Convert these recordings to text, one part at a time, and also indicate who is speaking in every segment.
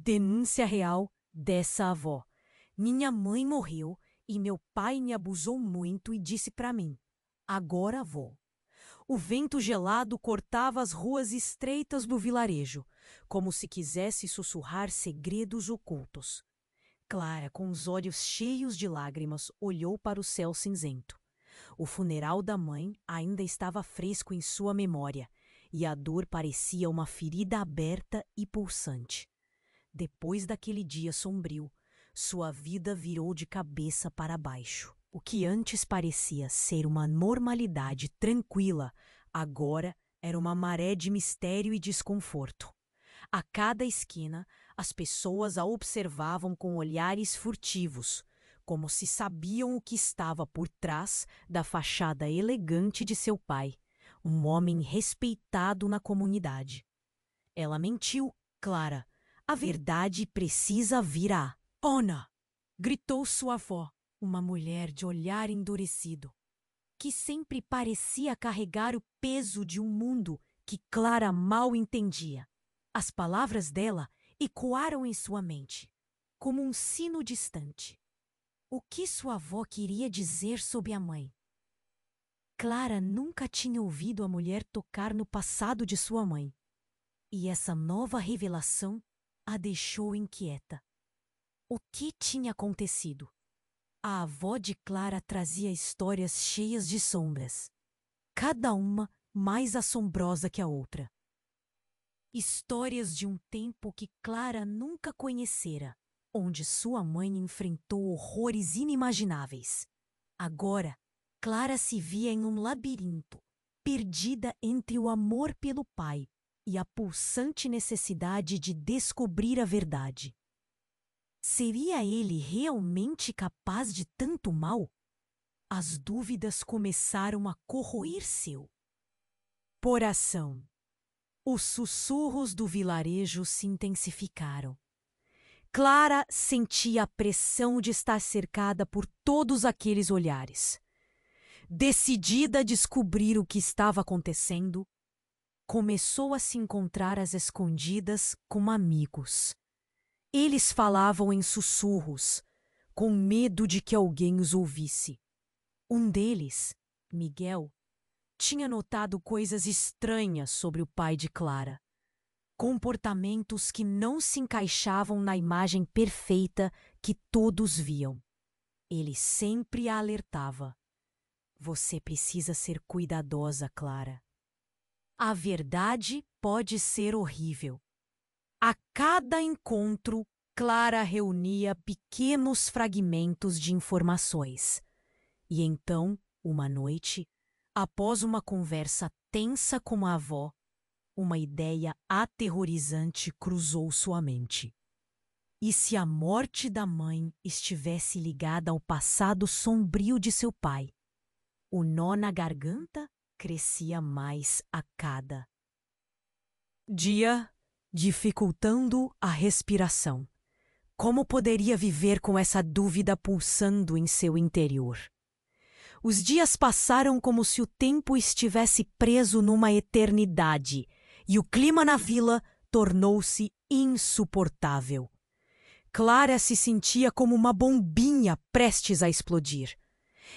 Speaker 1: Denúncia real dessa avó. Minha mãe morreu e meu pai me abusou muito e disse para mim: agora vou. O vento gelado cortava as ruas estreitas do vilarejo, como se quisesse sussurrar segredos ocultos. Clara, com os olhos cheios de lágrimas, olhou para o céu cinzento. O funeral da mãe ainda estava fresco em sua memória, e a dor parecia uma ferida aberta e pulsante. Depois daquele dia sombrio, sua vida virou de cabeça para baixo. O que antes parecia ser uma normalidade tranquila, agora era uma maré de mistério e desconforto. A cada esquina, as pessoas a observavam com olhares furtivos, como se sabiam o que estava por trás da fachada elegante de seu pai, um homem respeitado na comunidade. Ela mentiu, Clara. A verdade precisa vir à tona, gritou sua avó, uma mulher de olhar endurecido, que sempre parecia carregar o peso de um mundo que Clara mal entendia. As palavras dela ecoaram em sua mente, como um sino distante. O que sua avó queria dizer sobre a mãe? Clara nunca tinha ouvido a mulher tocar no passado de sua mãe, e essa nova revelação a deixou inquieta. O que tinha acontecido? A avó de Clara trazia histórias cheias de sombras, cada uma mais assombrosa que a outra. Histórias de um tempo que Clara nunca conhecera, onde sua mãe enfrentou horrores inimagináveis. Agora, Clara se via em um labirinto, perdida entre o amor pelo pai e a pulsante necessidade de descobrir a verdade. Seria ele realmente capaz de tanto mal? As dúvidas começaram a corroer seu coração. Os sussurros do vilarejo se intensificaram. Clara sentia a pressão de estar cercada por todos aqueles olhares. Decidida a descobrir o que estava acontecendo, começou a se encontrar às escondidas com amigos. Eles falavam em sussurros, com medo de que alguém os ouvisse. Um deles, Miguel, tinha notado coisas estranhas sobre o pai de Clara. Comportamentos que não se encaixavam na imagem perfeita que todos viam. Ele sempre a alertava: você precisa ser cuidadosa, Clara. A verdade pode ser horrível. A cada encontro, Clara reunia pequenos fragmentos de informações. E então, uma noite, após uma conversa tensa com a avó, uma ideia aterrorizante cruzou sua mente. E se a morte da mãe estivesse ligada ao passado sombrio de seu pai? O nó na garganta crescia mais a cada dia, dificultando a respiração. Como poderia viver com essa dúvida pulsando em seu interior? Os dias passaram como se o tempo estivesse preso numa eternidade, e o clima na vila tornou-se insuportável. Clara se sentia como uma bombinha prestes a explodir.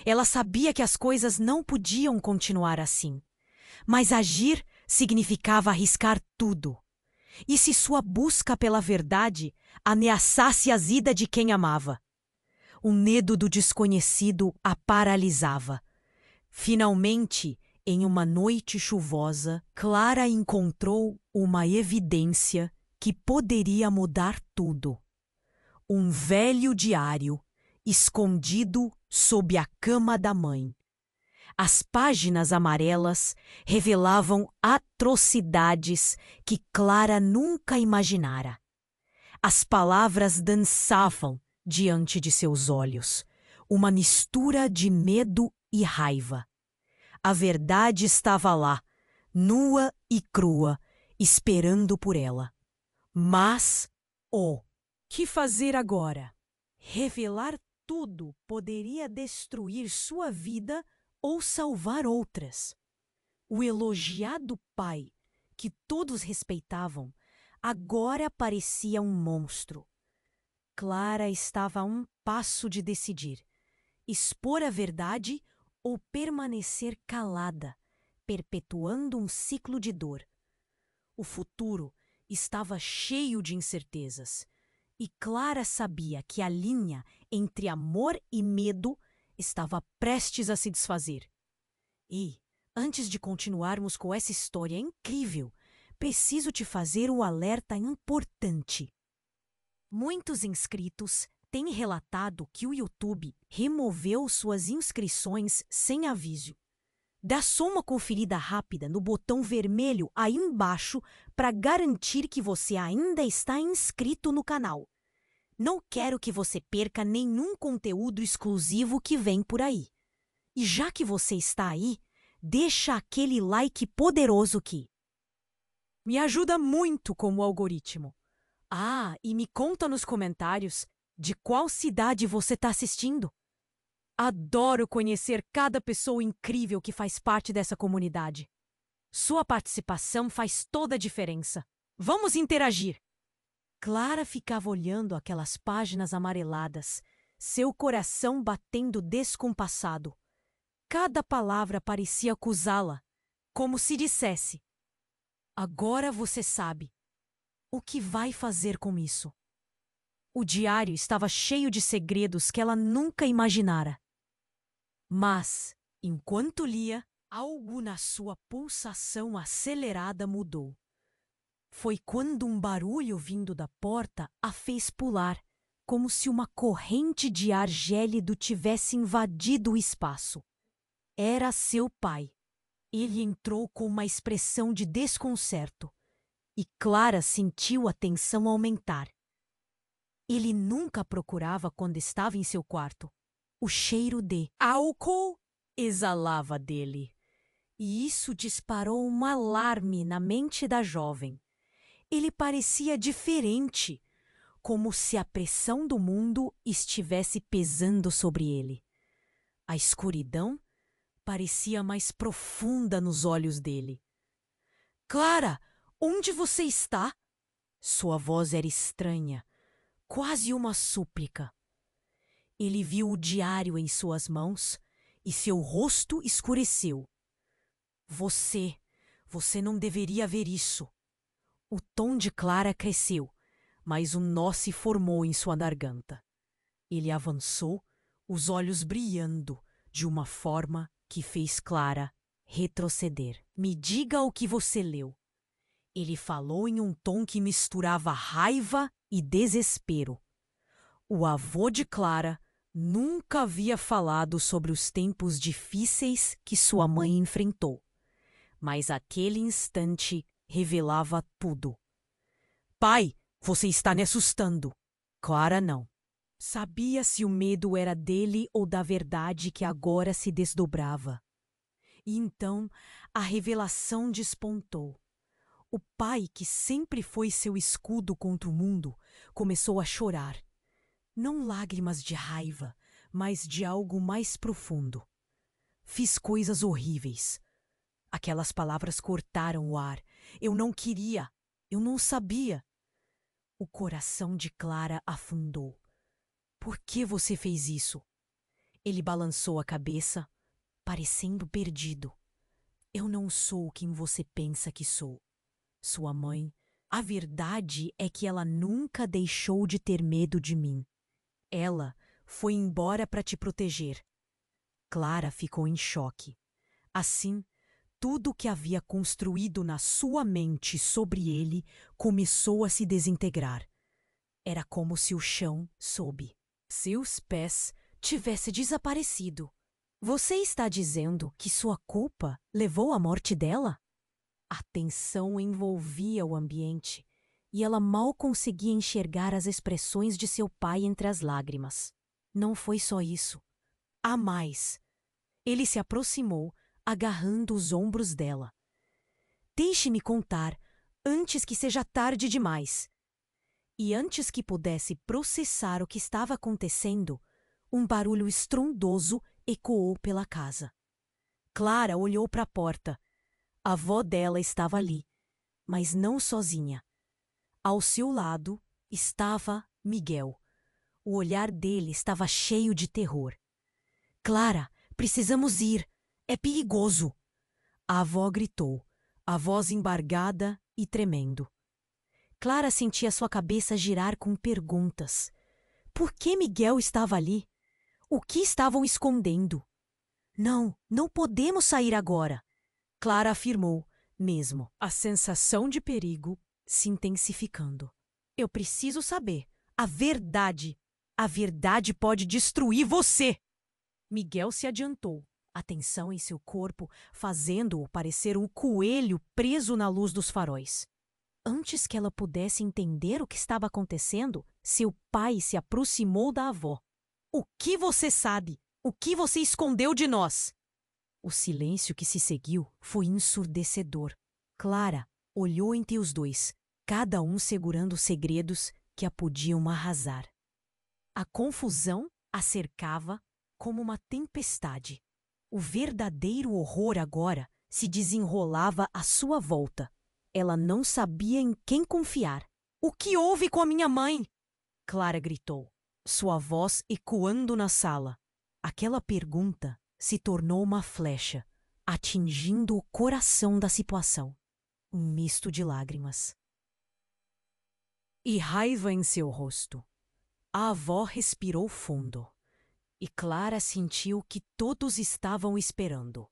Speaker 1: Ela sabia que as coisas não podiam continuar assim, mas agir significava arriscar tudo. E se sua busca pela verdade ameaçasse a vida de quem amava? O medo do desconhecido a paralisava. Finalmente, em uma noite chuvosa, Clara encontrou uma evidência que poderia mudar tudo. Um velho diário escondido sob a cama da mãe. As páginas amarelas revelavam atrocidades que Clara nunca imaginara. As palavras dançavam diante de seus olhos, uma mistura de medo e raiva. A verdade estava lá, nua e crua, esperando por ela. Mas, que fazer agora? Revelar tudo poderia destruir sua vida ou salvar outras. O elogiado pai, que todos respeitavam, agora parecia um monstro. Clara estava a um passo de decidir: expor a verdade ou permanecer calada, perpetuando um ciclo de dor. O futuro estava cheio de incertezas, e Clara sabia que a linha entre amor e medo estava prestes a se desfazer. E, antes de continuarmos com essa história incrível, preciso te fazer um alerta importante. Muitos inscritos têm relatado que o YouTube removeu suas inscrições sem aviso. Dá só uma conferida rápida no botão vermelho aí embaixo para garantir que você ainda está inscrito no canal. Não quero que você perca nenhum conteúdo exclusivo que vem por aí. E já que você está aí, deixa aquele like poderoso que me ajuda muito com o algoritmo. Ah, e me conta nos comentários de qual cidade você está assistindo. Adoro conhecer cada pessoa incrível que faz parte dessa comunidade. Sua participação faz toda a diferença. Vamos interagir! Clara ficava olhando aquelas páginas amareladas, seu coração batendo descompassado. Cada palavra parecia acusá-la, como se dissesse: agora você sabe. O que vai fazer com isso? O diário estava cheio de segredos que ela nunca imaginara. Mas, enquanto lia, algo na sua pulsação acelerada mudou. Foi quando um barulho vindo da porta a fez pular, como se uma corrente de ar gélido tivesse invadido o espaço. Era seu pai. Ele entrou com uma expressão de desconcerto, e Clara sentiu a tensão aumentar. Ele nunca a procurava quando estava em seu quarto. O cheiro de álcool exalava dele, e isso disparou um alarme na mente da jovem. Ele parecia diferente, como se a pressão do mundo estivesse pesando sobre ele. A escuridão parecia mais profunda nos olhos dele. Clara, onde você está? Sua voz era estranha, quase uma súplica. Ele viu o diário em suas mãos e seu rosto escureceu. Você não deveria ver isso. O tom de Clara cresceu, mas um nó se formou em sua garganta. Ele avançou, os olhos brilhando de uma forma que fez Clara retroceder. Me diga o que você leu. Ele falou em um tom que misturava raiva e desespero. O avô de Clara nunca havia falado sobre os tempos difíceis que sua mãe enfrentou, mas aquele instante revelava tudo. Pai, você está me assustando. Clara não. Sabia se o medo era dele ou da verdade que agora se desdobrava. E então a revelação despontou. O pai, que sempre foi seu escudo contra o mundo, começou a chorar. Não lágrimas de raiva, mas de algo mais profundo. Fiz coisas horríveis. Aquelas palavras cortaram o ar. Eu não queria. Eu não sabia. O coração de Clara afundou. Por que você fez isso? Ele balançou a cabeça, parecendo perdido. Eu não sou quem você pensa que sou. Sua mãe, a verdade é que ela nunca deixou de ter medo de mim. Ela foi embora para te proteger. Clara ficou em choque. Assim, tudo o que havia construído na sua mente sobre ele começou a se desintegrar. Era como se o chão, sob seus pés, tivesse desaparecido. Você está dizendo que sua culpa levou à morte dela? A tensão envolvia o ambiente e ela mal conseguia enxergar as expressões de seu pai entre as lágrimas. Não foi só isso. Há mais. Ele se aproximou, agarrando os ombros dela. Deixe-me contar, antes que seja tarde demais. E antes que pudesse processar o que estava acontecendo, um barulho estrondoso ecoou pela casa. Clara olhou para a porta. A avó dela estava ali, mas não sozinha. Ao seu lado estava Miguel. O olhar dele estava cheio de terror. Clara, precisamos ir. É perigoso. A avó gritou, a voz embargada e tremendo. Clara sentia sua cabeça girar com perguntas. Por que Miguel estava ali? O que estavam escondendo? Não, não podemos sair agora. Clara afirmou, mesmo a sensação de perigo se intensificando. Eu preciso saber. A verdade. A verdade pode destruir você. Miguel se adiantou, a tensão em seu corpo fazendo-o parecer um coelho preso na luz dos faróis. Antes que ela pudesse entender o que estava acontecendo, seu pai se aproximou da avó. O que você sabe? O que você escondeu de nós? O silêncio que se seguiu foi ensurdecedor. Clara olhou entre os dois, cada um segurando segredos que a podiam arrasar. A confusão a cercava como uma tempestade. O verdadeiro horror agora se desenrolava à sua volta. Ela não sabia em quem confiar. O que houve com a minha mãe? Clara gritou, sua voz ecoando na sala. Aquela pergunta se tornou uma flecha, atingindo o coração da situação. Um misto de lágrimas e raiva em seu rosto. A avó respirou fundo. E Clara sentiu que todos estavam esperando.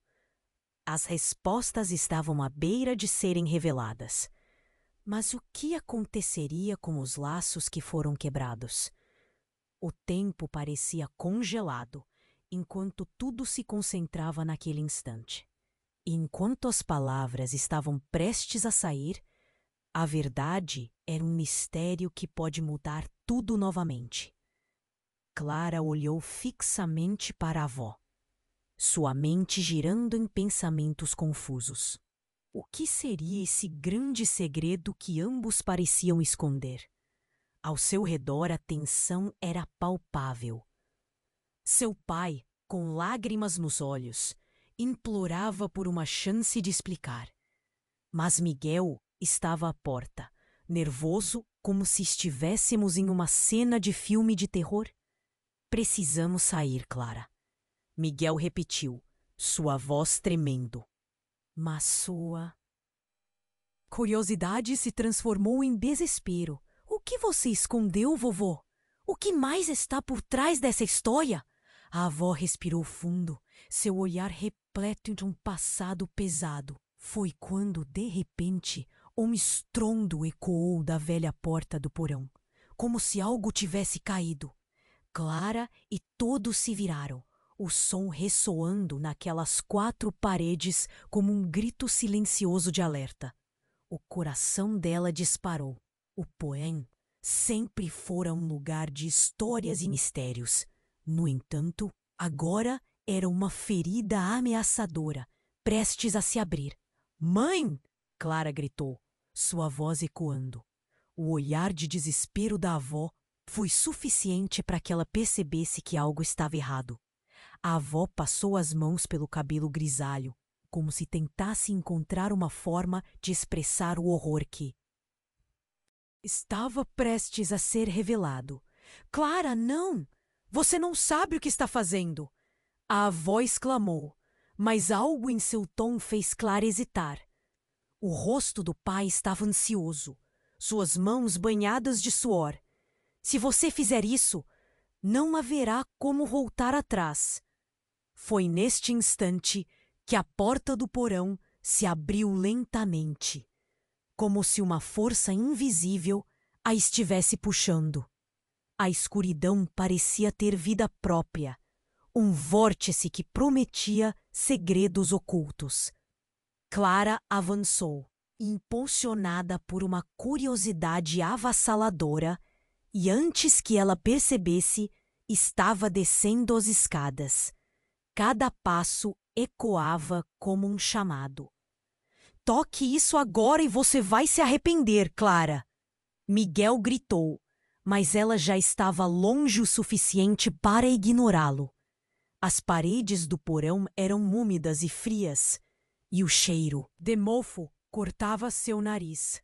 Speaker 1: As respostas estavam à beira de serem reveladas. Mas o que aconteceria com os laços que foram quebrados? O tempo parecia congelado, enquanto tudo se concentrava naquele instante. E enquanto as palavras estavam prestes a sair, a verdade era um mistério que pode mudar tudo novamente. Clara olhou fixamente para a avó, sua mente girando em pensamentos confusos. O que seria esse grande segredo que ambos pareciam esconder? Ao seu redor a tensão era palpável. Seu pai, com lágrimas nos olhos, implorava por uma chance de explicar. Mas Miguel estava à porta, nervoso como se estivéssemos em uma cena de filme de terror. Precisamos sair, Clara. Miguel repetiu, sua voz tremendo. Mas sua curiosidade se transformou em desespero. O que você escondeu, vovô? O que mais está por trás dessa história? A avó respirou fundo, seu olhar repleto de um passado pesado. Foi quando, de repente, um estrondo ecoou da velha porta do porão, como se algo tivesse caído. Clara e todos se viraram, o som ressoando naquelas 4 paredes como um grito silencioso de alerta. O coração dela disparou. O porão sempre fora um lugar de histórias e mistérios. No entanto, agora era uma ferida ameaçadora, prestes a se abrir. Mãe! Clara gritou, sua voz ecoando. O olhar de desespero da avó foi suficiente para que ela percebesse que algo estava errado. A avó passou as mãos pelo cabelo grisalho, como se tentasse encontrar uma forma de expressar o horror que estava prestes a ser revelado. Clara, não! Você não sabe o que está fazendo! A avó exclamou, mas algo em seu tom fez Clara hesitar. O rosto do pai estava ansioso, suas mãos banhadas de suor. Se você fizer isso, não haverá como voltar atrás. Foi neste instante que a porta do porão se abriu lentamente, como se uma força invisível a estivesse puxando. A escuridão parecia ter vida própria, um vórtice que prometia segredos ocultos. Clara avançou, impulsionada por uma curiosidade avassaladora, e antes que ela percebesse, estava descendo as escadas. Cada passo ecoava como um chamado. Toque isso agora e você vai se arrepender, Clara! Miguel gritou, mas ela já estava longe o suficiente para ignorá-lo. As paredes do porão eram úmidas e frias, e o cheiro de mofo cortava seu nariz.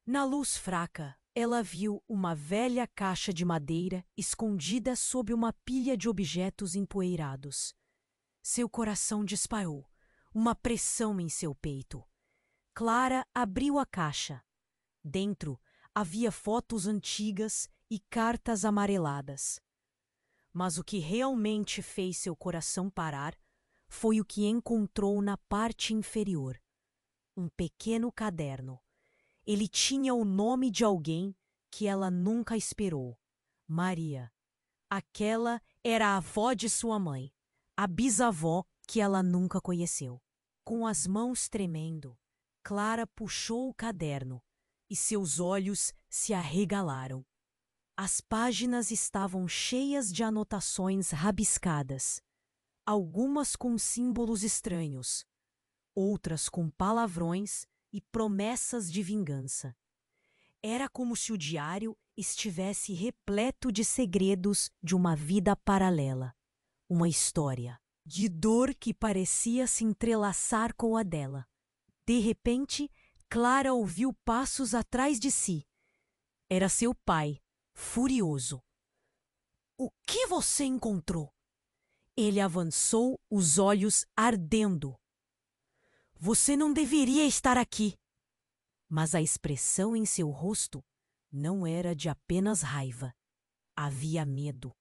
Speaker 1: Na luz fraca Ela viu uma velha caixa de madeira escondida sob uma pilha de objetos empoeirados. Seu coração disparou, uma pressão em seu peito. Clara abriu a caixa. Dentro havia fotos antigas e cartas amareladas. Mas o que realmente fez seu coração parar foi o que encontrou na parte inferior. Um pequeno caderno. Ele tinha o nome de alguém que ela nunca esperou. Maria. Aquela era a avó de sua mãe, a bisavó que ela nunca conheceu. Com as mãos tremendo, Clara puxou o caderno e seus olhos se arregalaram. As páginas estavam cheias de anotações rabiscadas, algumas com símbolos estranhos, outras com palavrões e promessas de vingança. Era como se o diário estivesse repleto de segredos de uma vida paralela, uma história de dor que parecia se entrelaçar com a dela. De repente, Clara ouviu passos atrás de si. Era seu pai, furioso. "O que você encontrou?" Ele avançou, os olhos ardendo. "Você não deveria estar aqui." Mas a expressão em seu rosto não era de apenas raiva. Havia medo.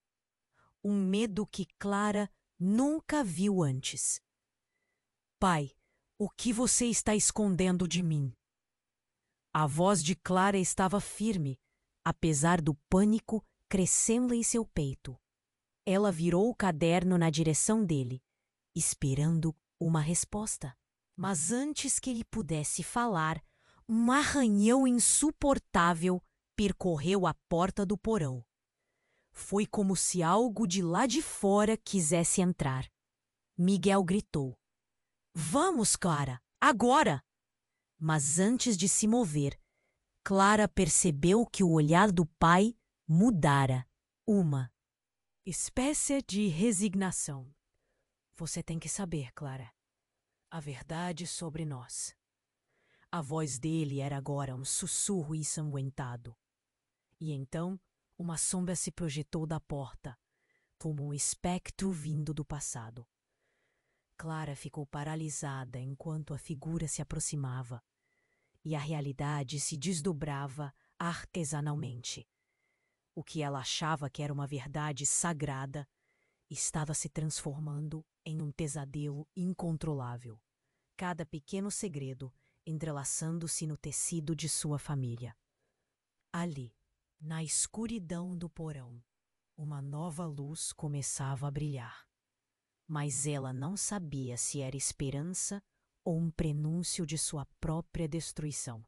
Speaker 1: Um medo que Clara nunca viu antes. "Pai, o que você está escondendo de mim?" A voz de Clara estava firme, apesar do pânico crescendo em seu peito. Ela virou o caderno na direção dele, esperando uma resposta. Mas antes que ele pudesse falar, um arranhão insuportável percorreu a porta do porão. Foi como se algo de lá de fora quisesse entrar. Miguel gritou: "Vamos, Clara, agora!" Mas antes de se mover, Clara percebeu que o olhar do pai mudara. Uma espécie de resignação. "Você tem que saber, Clara, a verdade sobre nós." A voz dele era agora um sussurro ensanguentado. E então, uma sombra se projetou da porta, como um espectro vindo do passado. Clara ficou paralisada enquanto a figura se aproximava, e a realidade se desdobrava artesanalmente. O que ela achava que era uma verdade sagrada estava se transformando em um pesadelo incontrolável. Cada pequeno segredo entrelaçando-se no tecido de sua família. Ali, na escuridão do porão, uma nova luz começava a brilhar. Mas ela não sabia se era esperança ou um prenúncio de sua própria destruição.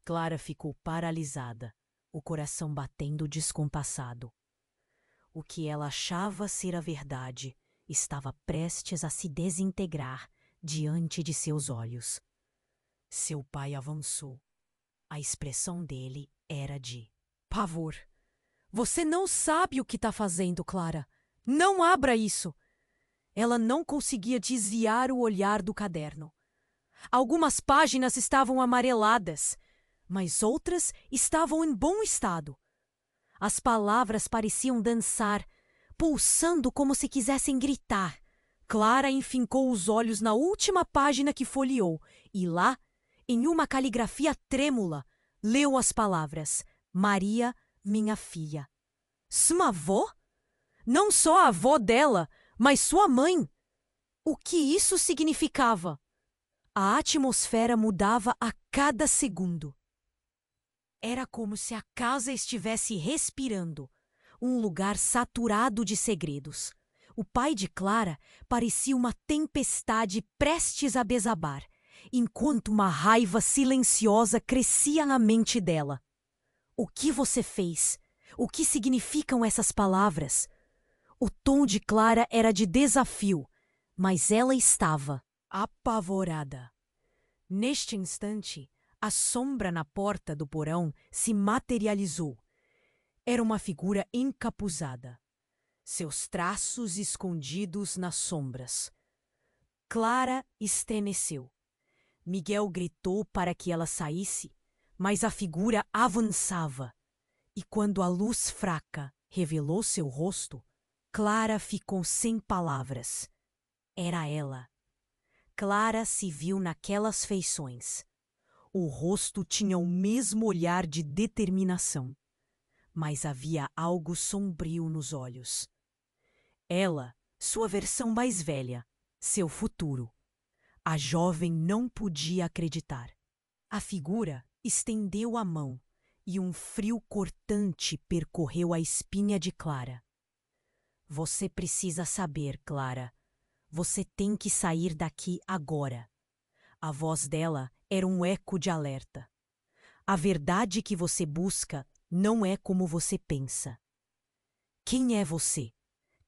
Speaker 1: Clara ficou paralisada, o coração batendo descompassado. O que ela achava ser a verdade estava prestes a se desintegrar diante de seus olhos. Seu pai avançou. A expressão dele era de pavor. "Você não sabe o que está fazendo, Clara. Não abra isso!" Ela não conseguia desviar o olhar do caderno. Algumas páginas estavam amareladas, mas outras estavam em bom estado. As palavras pareciam dançar, pulsando como se quisessem gritar. Clara enfincou os olhos na última página que folheou e lá, em uma caligrafia trêmula, leu as palavras: "Maria, minha filha." Sua avó? Não só a avó dela, mas sua mãe. O que isso significava? A atmosfera mudava a cada segundo. Era como se a casa estivesse respirando, um lugar saturado de segredos. O pai de Clara parecia uma tempestade prestes a besabar, enquanto uma raiva silenciosa crescia na mente dela. "O que você fez? O que significam essas palavras?" O tom de Clara era de desafio, mas ela estava apavorada. Neste instante, a sombra na porta do porão se materializou. Era uma figura encapuzada, seus traços escondidos nas sombras. Clara estremeceu. Miguel gritou para que ela saísse, Mas a figura avançava, e quando a luz fraca revelou seu rosto, Clara ficou sem palavras. Era ela. Clara se viu naquelas feições. O rosto tinha o mesmo olhar de determinação, mas havia algo sombrio nos olhos. Ela, sua versão mais velha, seu futuro. A jovem não podia acreditar. A figura estendeu a mão e um frio cortante percorreu a espinha de Clara. Você precisa saber, Clara. Você tem que sair daqui agora. A voz dela era um eco de alerta. A verdade que você busca não é como você pensa. Quem é você?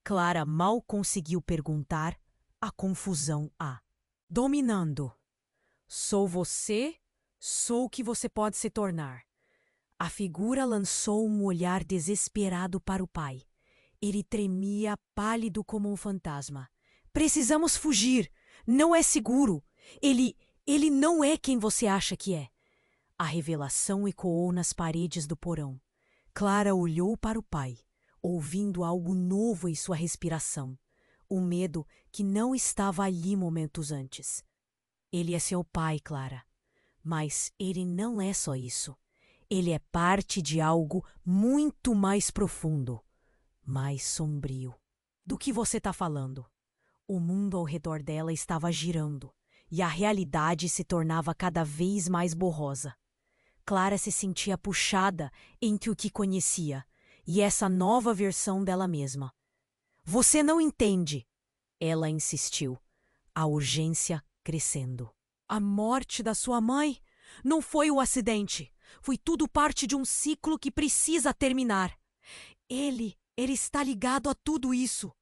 Speaker 1: Clara mal conseguiu perguntar, a confusão dominando. Sou você, sou o que você pode se tornar. A figura lançou um olhar desesperado para o pai. Ele tremia pálido como um fantasma. Precisamos fugir. Não é seguro. Ele não é quem você acha que é. A revelação ecoou nas paredes do porão. Clara olhou para o pai, ouvindo algo novo em sua respiração. Um medo que não estava ali momentos antes. Ele é seu pai, Clara. Mas ele não é só isso. Ele é parte de algo muito mais profundo, mais sombrio. Do que você está falando? O mundo ao redor dela estava girando, e a realidade se tornava cada vez mais borrosa. Clara se sentia puxada entre o que conhecia e essa nova versão dela mesma. Você não entende, ela insistiu, a urgência crescendo. A morte da sua mãe não foi o acidente. Foi tudo parte de um ciclo que precisa terminar. Ele está ligado a tudo isso.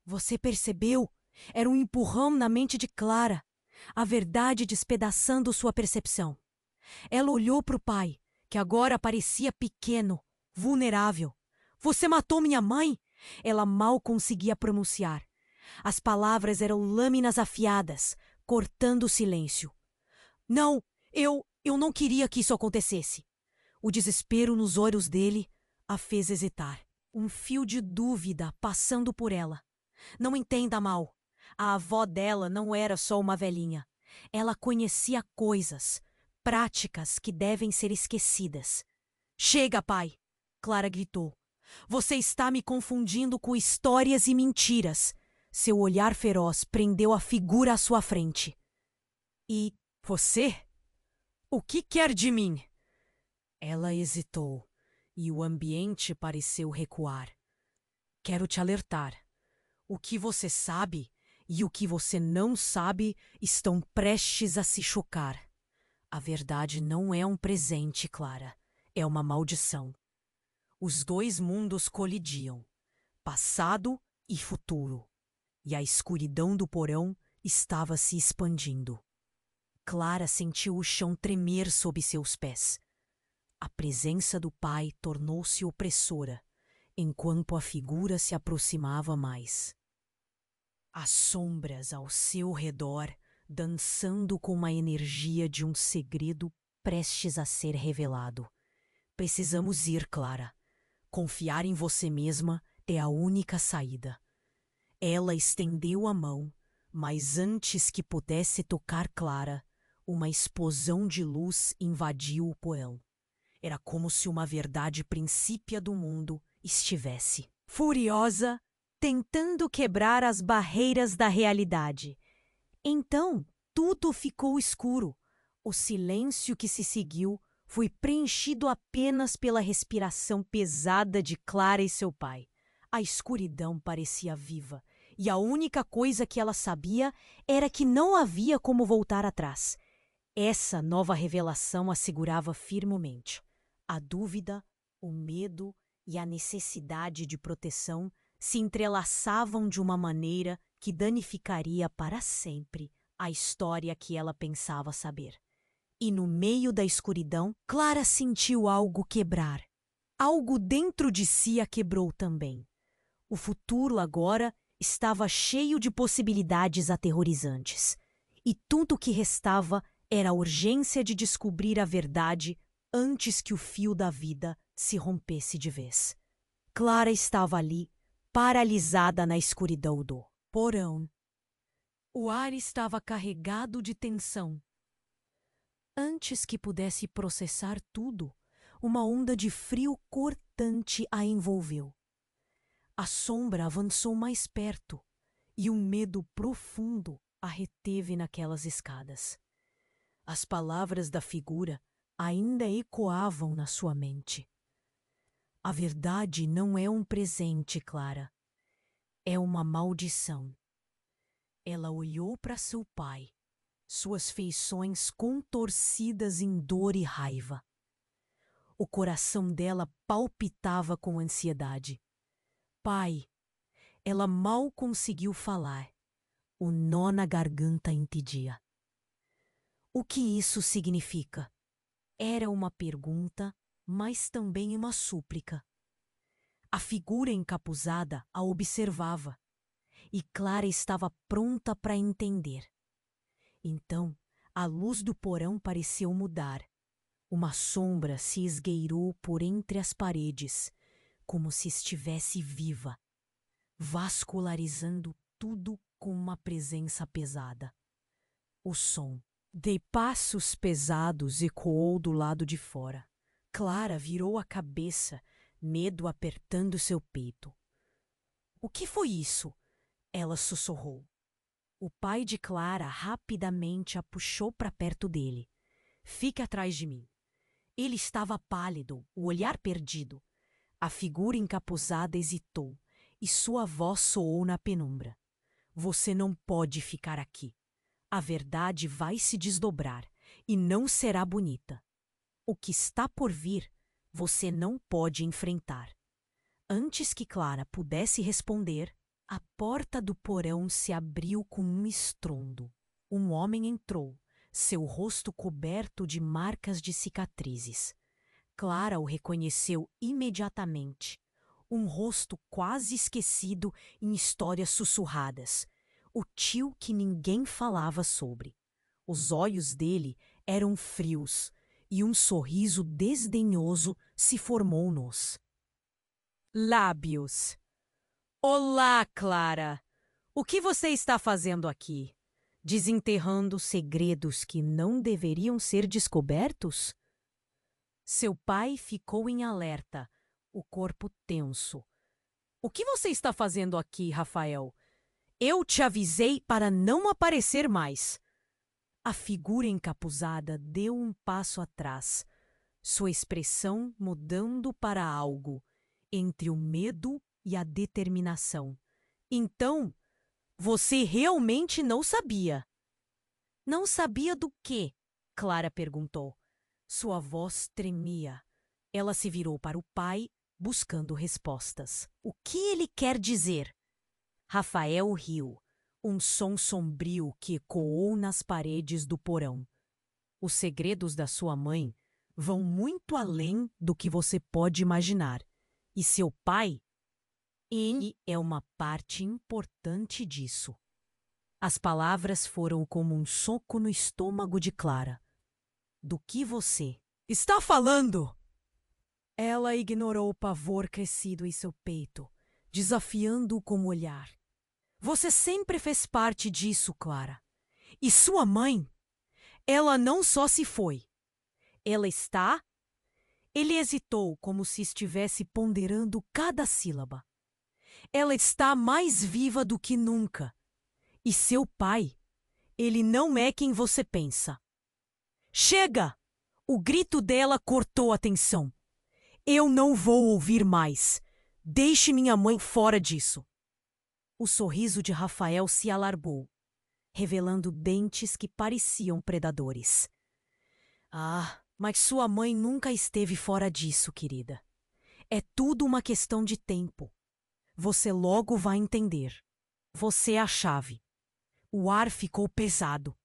Speaker 1: Você percebeu? Era um empurrão na mente de Clara. A verdade despedaçando sua percepção. Ela olhou para o pai, que agora parecia pequeno, vulnerável. Você matou minha mãe? Ela mal conseguia pronunciar. As palavras eram lâminas afiadas, cortando o silêncio. Não, eu não queria que isso acontecesse. O desespero nos olhos dele a fez hesitar. Um fio de dúvida passando por ela. Não entenda mal. A avó dela não era só uma velhinha. Ela conhecia coisas, práticas que devem ser esquecidas. Chega, pai! Clara gritou. Você está me confundindo com histórias e mentiras. Seu olhar feroz prendeu a figura à sua frente. E você? O que quer de mim? Ela hesitou, e o ambiente pareceu recuar. Quero te alertar. O que você sabe e o que você não sabe estão prestes a se chocar. A verdade não é um presente, Clara. É uma maldição. Os dois mundos colidiam, passado e futuro, e a escuridão do porão estava se expandindo. Clara sentiu o chão tremer sob seus pés. A presença do pai tornou-se opressora, enquanto a figura se aproximava mais. As sombras ao seu redor dançando com a energia de um segredo prestes a ser revelado. Precisamos ir, Clara. Confiar em você mesma é a única saída. Ela estendeu a mão, mas antes que pudesse tocar Clara, uma explosão de luz invadiu o porão. Era como se uma verdade princípia do mundo estivesse, furiosa, tentando quebrar as barreiras da realidade. Então, tudo ficou escuro. O silêncio que se seguiu foi preenchido apenas pela respiração pesada de Clara e seu pai. A escuridão parecia viva, e a única coisa que ela sabia era que não havia como voltar atrás. Essa nova revelação a segurava firmemente. A dúvida, o medo e a necessidade de proteção se entrelaçavam de uma maneira que danificaria para sempre a história que ela pensava saber. E no meio da escuridão, Clara sentiu algo quebrar. Algo dentro de si a quebrou também. O futuro agora estava cheio de possibilidades aterrorizantes. E tudo o que restava era a urgência de descobrir a verdade antes que o fio da vida se rompesse de vez. Clara estava ali, paralisada na escuridão do porão. O ar estava carregado de tensão. Antes que pudesse processar tudo, uma onda de frio cortante a envolveu. A sombra avançou mais perto e um medo profundo a reteve naquelas escadas. As palavras da figura ainda ecoavam na sua mente. A verdade não é um presente, Clara. É uma maldição. Ela olhou para seu pai, suas feições contorcidas em dor e raiva. O coração dela palpitava com ansiedade. Pai, ela mal conseguiu falar. O nó na garganta impedia. O que isso significa? Era uma pergunta, mas também uma súplica. A figura encapuzada a observava, e Clara estava pronta para entender. Então, a luz do porão pareceu mudar. Uma sombra se esgueirou por entre as paredes, como se estivesse viva, vascularizando tudo com uma presença pesada. O som de passos pesados ecoou do lado de fora. Clara virou a cabeça, medo apertando seu peito. O que foi isso? Ela sussurrou. O pai de Clara rapidamente a puxou para perto dele. Fique atrás de mim. Ele estava pálido, o olhar perdido. A figura encapuzada hesitou e sua voz soou na penumbra. Você não pode ficar aqui. A verdade vai se desdobrar e não será bonita. O que está por vir, você não pode enfrentar. Antes que Clara pudesse responder, a porta do porão se abriu com um estrondo. Um homem entrou, seu rosto coberto de marcas de cicatrizes. Clara o reconheceu imediatamente. Um rosto quase esquecido em histórias sussurradas. O tio que ninguém falava sobre. Os olhos dele eram frios e um sorriso desdenhoso se formou nos lábios. Olá, Clara! O que você está fazendo aqui? Desenterrando segredos que não deveriam ser descobertos? Seu pai ficou em alerta, o corpo tenso. O que você está fazendo aqui, Rafael? Eu te avisei para não aparecer mais. A figura encapuzada deu um passo atrás, sua expressão mudando para algo entre o medo e a determinação. Então, você realmente não sabia? Não sabia do quê? Clara perguntou. Sua voz tremia. Ela se virou para o pai, buscando respostas. O que ele quer dizer? Rafael riu, um som sombrio que ecoou nas paredes do porão. Os segredos da sua mãe vão muito além do que você pode imaginar. E seu pai? Ele é uma parte importante disso. As palavras foram como um soco no estômago de Clara. Do que você está falando? Ela ignorou o pavor crescido em seu peito, desafiando-o com o olhar. Você sempre fez parte disso, Clara. E sua mãe? Ela não só se foi. Ela está... Ele hesitou como se estivesse ponderando cada sílaba. Ela está mais viva do que nunca. E seu pai, ele não é quem você pensa. Chega! O grito dela cortou a tensão. Eu não vou ouvir mais. Deixe minha mãe fora disso. O sorriso de Rafael se alargou, revelando dentes que pareciam predadores. Ah, mas sua mãe nunca esteve fora disso, querida. É tudo uma questão de tempo. Você logo vai entender. Você é a chave. O ar ficou pesado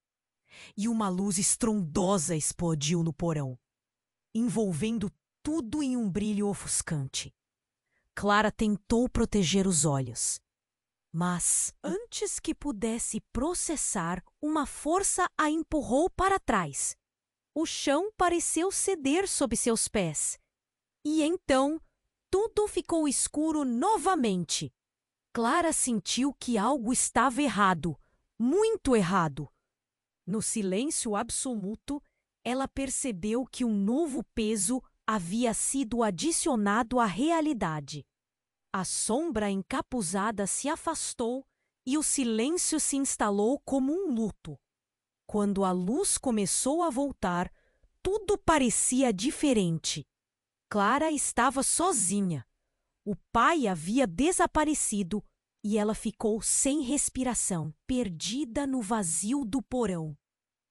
Speaker 1: e uma luz estrondosa explodiu no porão, envolvendo tudo em um brilho ofuscante. Clara tentou proteger os olhos, mas, antes que pudesse processar, uma força a empurrou para trás. O chão pareceu ceder sob seus pés. E então, tudo ficou escuro novamente. Clara sentiu que algo estava errado, muito errado. No silêncio absoluto, ela percebeu que um novo peso havia sido adicionado à realidade. A sombra encapuzada se afastou e o silêncio se instalou como um luto. Quando a luz começou a voltar, tudo parecia diferente. Clara estava sozinha. O pai havia desaparecido e ela ficou sem respiração, perdida no vazio do porão.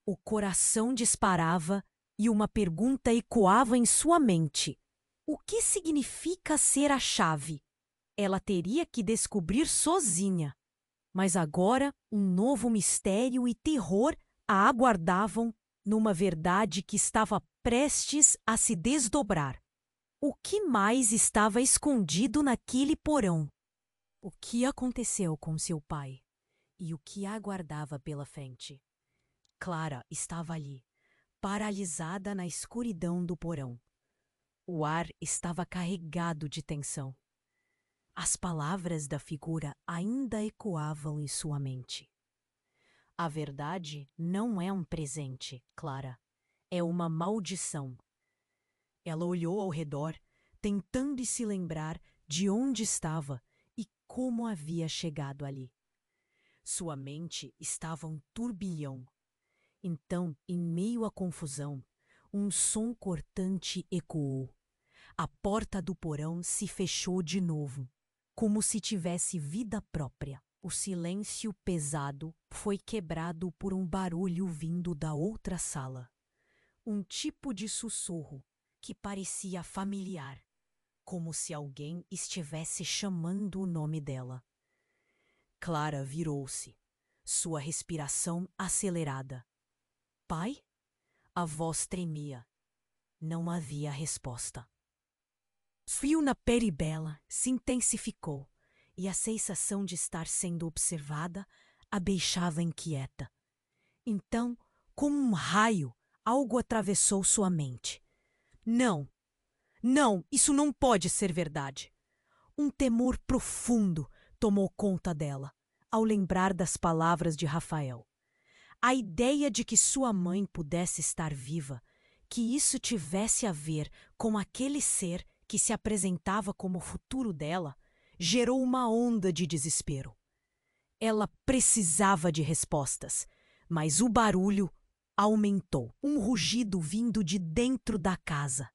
Speaker 1: O coração disparava e uma pergunta ecoava em sua mente. O que significa ser a chave? Ela teria que descobrir sozinha. Mas agora um novo mistério e terror a aguardavam numa verdade que estava prestes a se desdobrar. O que mais estava escondido naquele porão? O que aconteceu com seu pai? E o que a aguardava pela frente? Clara estava ali, paralisada na escuridão do porão. O ar estava carregado de tensão. As palavras da figura ainda ecoavam em sua mente. A verdade não é um presente, Clara. É uma maldição. Ela olhou ao redor, tentando se lembrar de onde estava e como havia chegado ali. Sua mente estava um turbilhão. Então, em meio à confusão, um som cortante ecoou. A porta do porão se fechou de novo, como se tivesse vida própria. O silêncio pesado foi quebrado por um barulho vindo da outra sala. Um tipo de sussurro que parecia familiar, como se alguém estivesse chamando o nome dela. Clara virou-se, sua respiração acelerada. Pai? A voz tremia. Não havia resposta. O frio na peribela se intensificou e a sensação de estar sendo observada a deixava inquieta. Então, como um raio, algo atravessou sua mente. Não, isso não pode ser verdade. Um temor profundo tomou conta dela ao lembrar das palavras de Rafael. A ideia de que sua mãe pudesse estar viva, que isso tivesse a ver com aquele ser que se apresentava como o futuro dela, gerou uma onda de desespero. Ela precisava de respostas, mas o barulho aumentou, um rugido vindo de dentro da casa.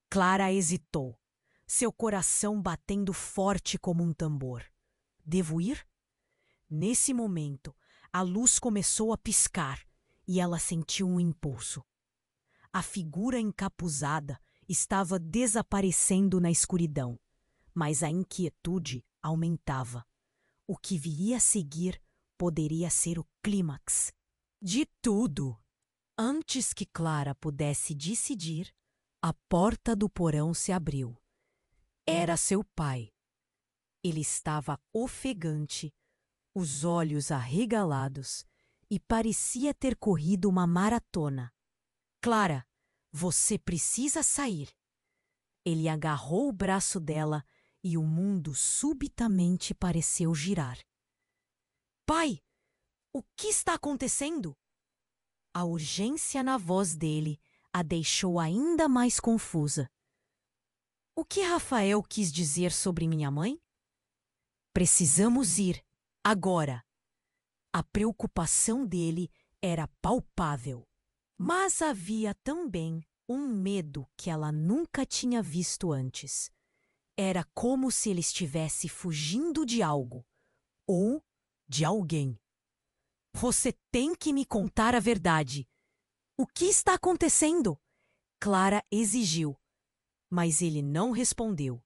Speaker 1: Clara hesitou, seu coração batendo forte como um tambor. Devo ir? Nesse momento, a luz começou a piscar e ela sentiu um impulso. A figura encapuzada estava desaparecendo na escuridão, mas a inquietude aumentava. O que viria a seguir poderia ser o clímax de tudo. Antes que Clara pudesse decidir, a porta do porão se abriu. Era seu pai. Ele estava ofegante, os olhos arregalados, e parecia ter corrido uma maratona. Clara, você precisa sair. Ele agarrou o braço dela e o mundo subitamente pareceu girar. Pai, o que está acontecendo? A urgência na voz dele a deixou ainda mais confusa. O que Rafael quis dizer sobre minha mãe? Precisamos ir, agora. A preocupação dele era palpável. Mas havia também um medo que ela nunca tinha visto antes. Era como se ele estivesse fugindo de algo, ou de alguém. Você tem que me contar a verdade. O que está acontecendo? Clara exigiu, mas ele não respondeu.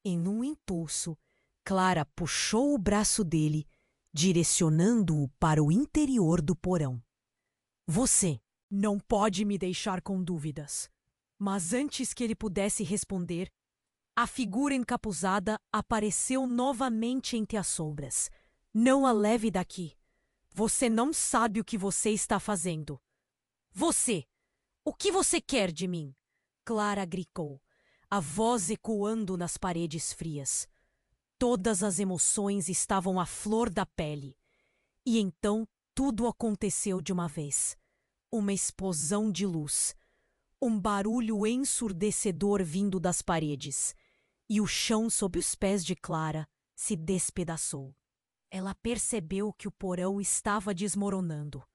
Speaker 1: Em um impulso, Clara puxou o braço dele, direcionando-o para o interior do porão. Você não pode me deixar com dúvidas. Mas antes que ele pudesse responder, a figura encapuzada apareceu novamente entre as sombras. Não a leve daqui. Você não sabe o que você está fazendo. Você! O que você quer de mim? Clara gritou, a voz ecoando nas paredes frias. Todas as emoções estavam à flor da pele. E então tudo aconteceu de uma vez. Uma explosão de luz. Um barulho ensurdecedor vindo das paredes. E o chão sob os pés de Clara se despedaçou. Ela percebeu que o porão estava desmoronando.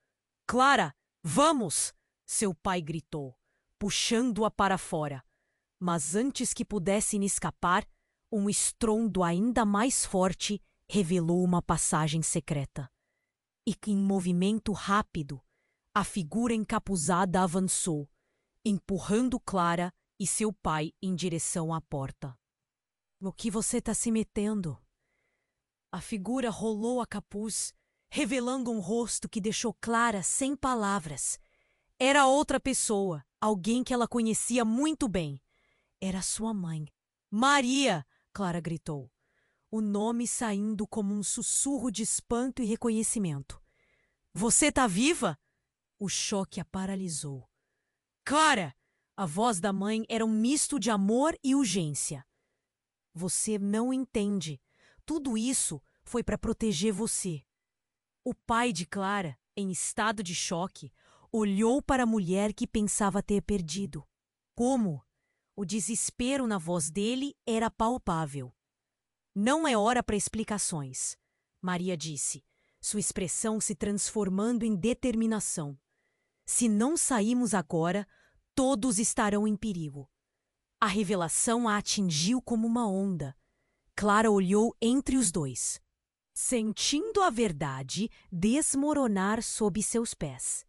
Speaker 1: Clara, vamos! Seu pai gritou, puxando-a para fora. Mas antes que pudessem escapar, um estrondo ainda mais forte revelou uma passagem secreta. E que, em movimento rápido, a figura encapuzada avançou, empurrando Clara e seu pai em direção à porta. No que você está se metendo? A figura rolou a capuz, revelando um rosto que deixou Clara sem palavras. Era outra pessoa, alguém que ela conhecia muito bem. Era sua mãe. Maria! Clara gritou, o nome saindo como um sussurro de espanto e reconhecimento. Você tá viva? O choque a paralisou. Clara! A voz da mãe era um misto de amor e urgência. Você não entende. Tudo isso foi para proteger você. O pai de Clara, em estado de choque, olhou para a mulher que pensava ter perdido. Como? O desespero na voz dele era palpável. Não é hora para explicações, Maria disse, sua expressão se transformando em determinação. Se não sairmos agora, todos estarão em perigo. A revelação a atingiu como uma onda. Clara olhou entre os dois, sentindo a verdade desmoronar sob seus pés.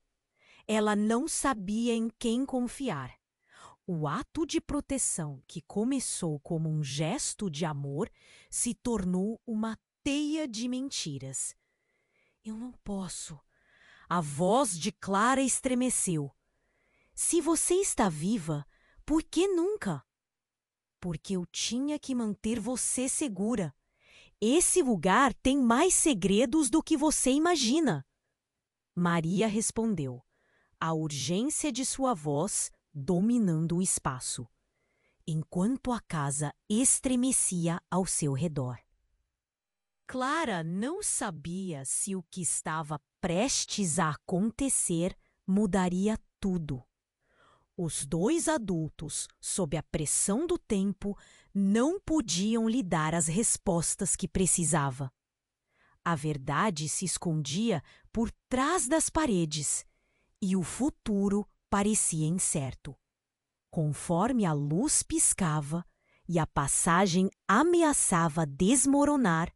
Speaker 1: Ela não sabia em quem confiar. O ato de proteção, que começou como um gesto de amor, se tornou uma teia de mentiras. Eu não posso. A voz de Clara estremeceu. Se você está viva, por que nunca? Porque eu tinha que manter você segura. Esse lugar tem mais segredos do que você imagina. Maria respondeu, a urgência de sua voz dominando o espaço, enquanto a casa estremecia ao seu redor. Clara não sabia se o que estava prestes a acontecer mudaria tudo. Os dois adultos, sob a pressão do tempo, não podiam lhe dar as respostas que precisava. A verdade se escondia por trás das paredes e o futuro parecia incerto. Conforme a luz piscava e a passagem ameaçava desmoronar,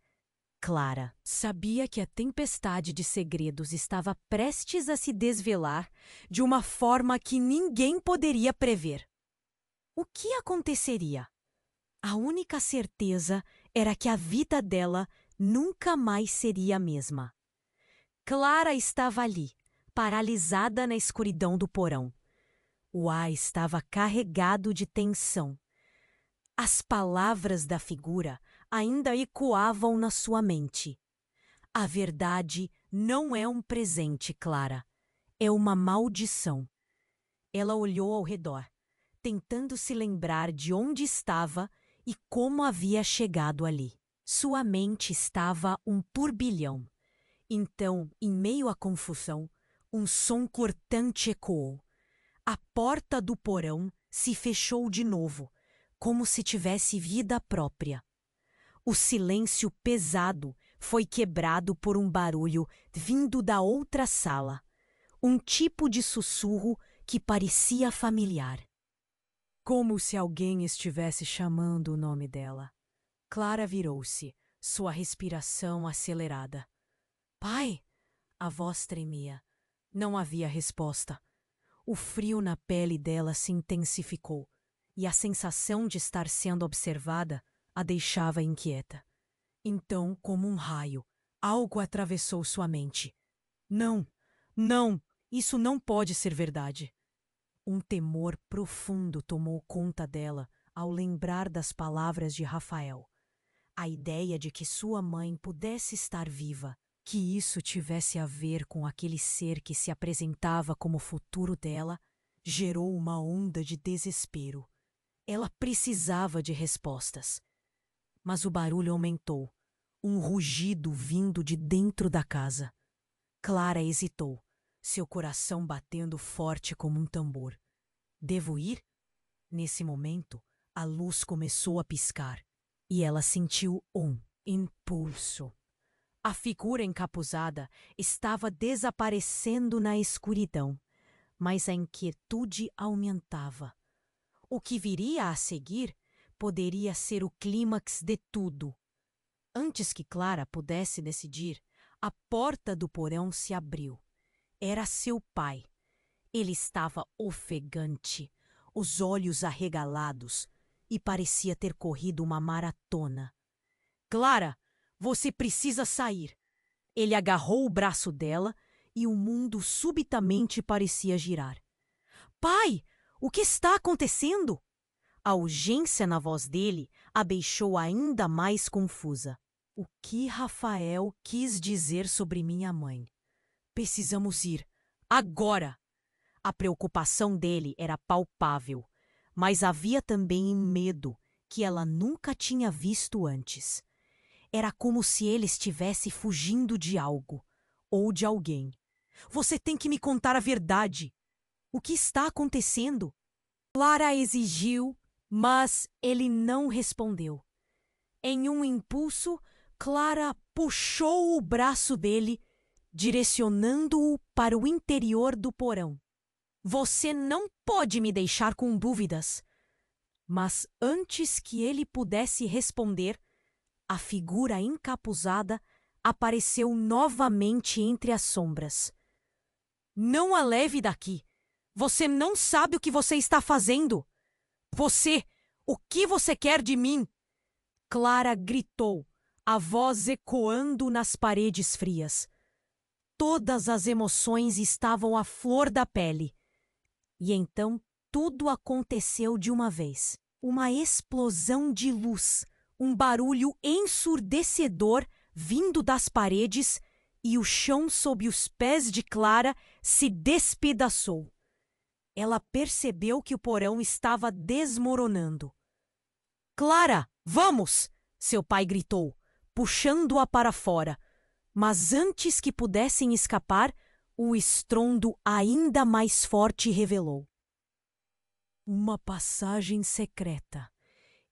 Speaker 1: Clara sabia que a tempestade de segredos estava prestes a se desvelar de uma forma que ninguém poderia prever. O que aconteceria? A única certeza era que a vida dela nunca mais seria a mesma. Clara estava ali, paralisada na escuridão do porão. O ar estava carregado de tensão. As palavras da figura ainda ecoavam na sua mente. A verdade não é um presente, Clara. É uma maldição. Ela olhou ao redor, tentando se lembrar de onde estava e como havia chegado ali. Sua mente estava um turbilhão. Então, em meio à confusão, um som cortante ecoou. A porta do porão se fechou de novo, como se tivesse vida própria. O silêncio pesado foi quebrado por um barulho vindo da outra sala, um tipo de sussurro que parecia familiar. Como se alguém estivesse chamando o nome dela. Clara virou-se, sua respiração acelerada. Pai! A voz tremia. Não havia resposta. O frio na pele dela se intensificou, e a sensação de estar sendo observada a deixava inquieta. Então, como um raio, algo atravessou sua mente. Não, não, isso não pode ser verdade. Um temor profundo tomou conta dela ao lembrar das palavras de Rafael. A ideia de que sua mãe pudesse estar viva, que isso tivesse a ver com aquele ser que se apresentava como futuro dela, gerou uma onda de desespero. Ela precisava de respostas. Mas o barulho aumentou, um rugido vindo de dentro da casa. Clara hesitou, seu coração batendo forte como um tambor. Devo ir? Nesse momento, a luz começou a piscar e ela sentiu um impulso. A figura encapuzada estava desaparecendo na escuridão, mas a inquietude aumentava. O que viria a seguir poderia ser o clímax de tudo. Antes que Clara pudesse decidir, a porta do porão se abriu. Era seu pai. Ele estava ofegante, os olhos arregalados, e parecia ter corrido uma maratona. Clara, você precisa sair. Ele agarrou o braço dela e o mundo subitamente parecia girar. Pai, o que está acontecendo? A urgência na voz dele a deixou ainda mais confusa. O que Rafael quis dizer sobre minha mãe? Precisamos ir. Agora! A preocupação dele era palpável, mas havia também um medo que ela nunca tinha visto antes. Era como se ele estivesse fugindo de algo ou de alguém. Você tem que me contar a verdade. O que está acontecendo? Clara exigiu, mas ele não respondeu. Em um impulso, Clara puxou o braço dele, direcionando-o para o interior do porão. Você não pode me deixar com dúvidas. Mas antes que ele pudesse responder, a figura encapuzada apareceu novamente entre as sombras. Não a leve daqui. Você não sabe o que você está fazendo. Você, o que você quer de mim? Clara gritou, a voz ecoando nas paredes frias. Todas as emoções estavam à flor da pele. E então tudo aconteceu de uma vez. Uma explosão de luz, um barulho ensurdecedor vindo das paredes e o chão sob os pés de Clara se despedaçou. Ela percebeu que o porão estava desmoronando. Clara, vamos! Seu pai gritou, puxando-a para fora. Mas antes que pudessem escapar, o estrondo ainda mais forte revelou uma passagem secreta.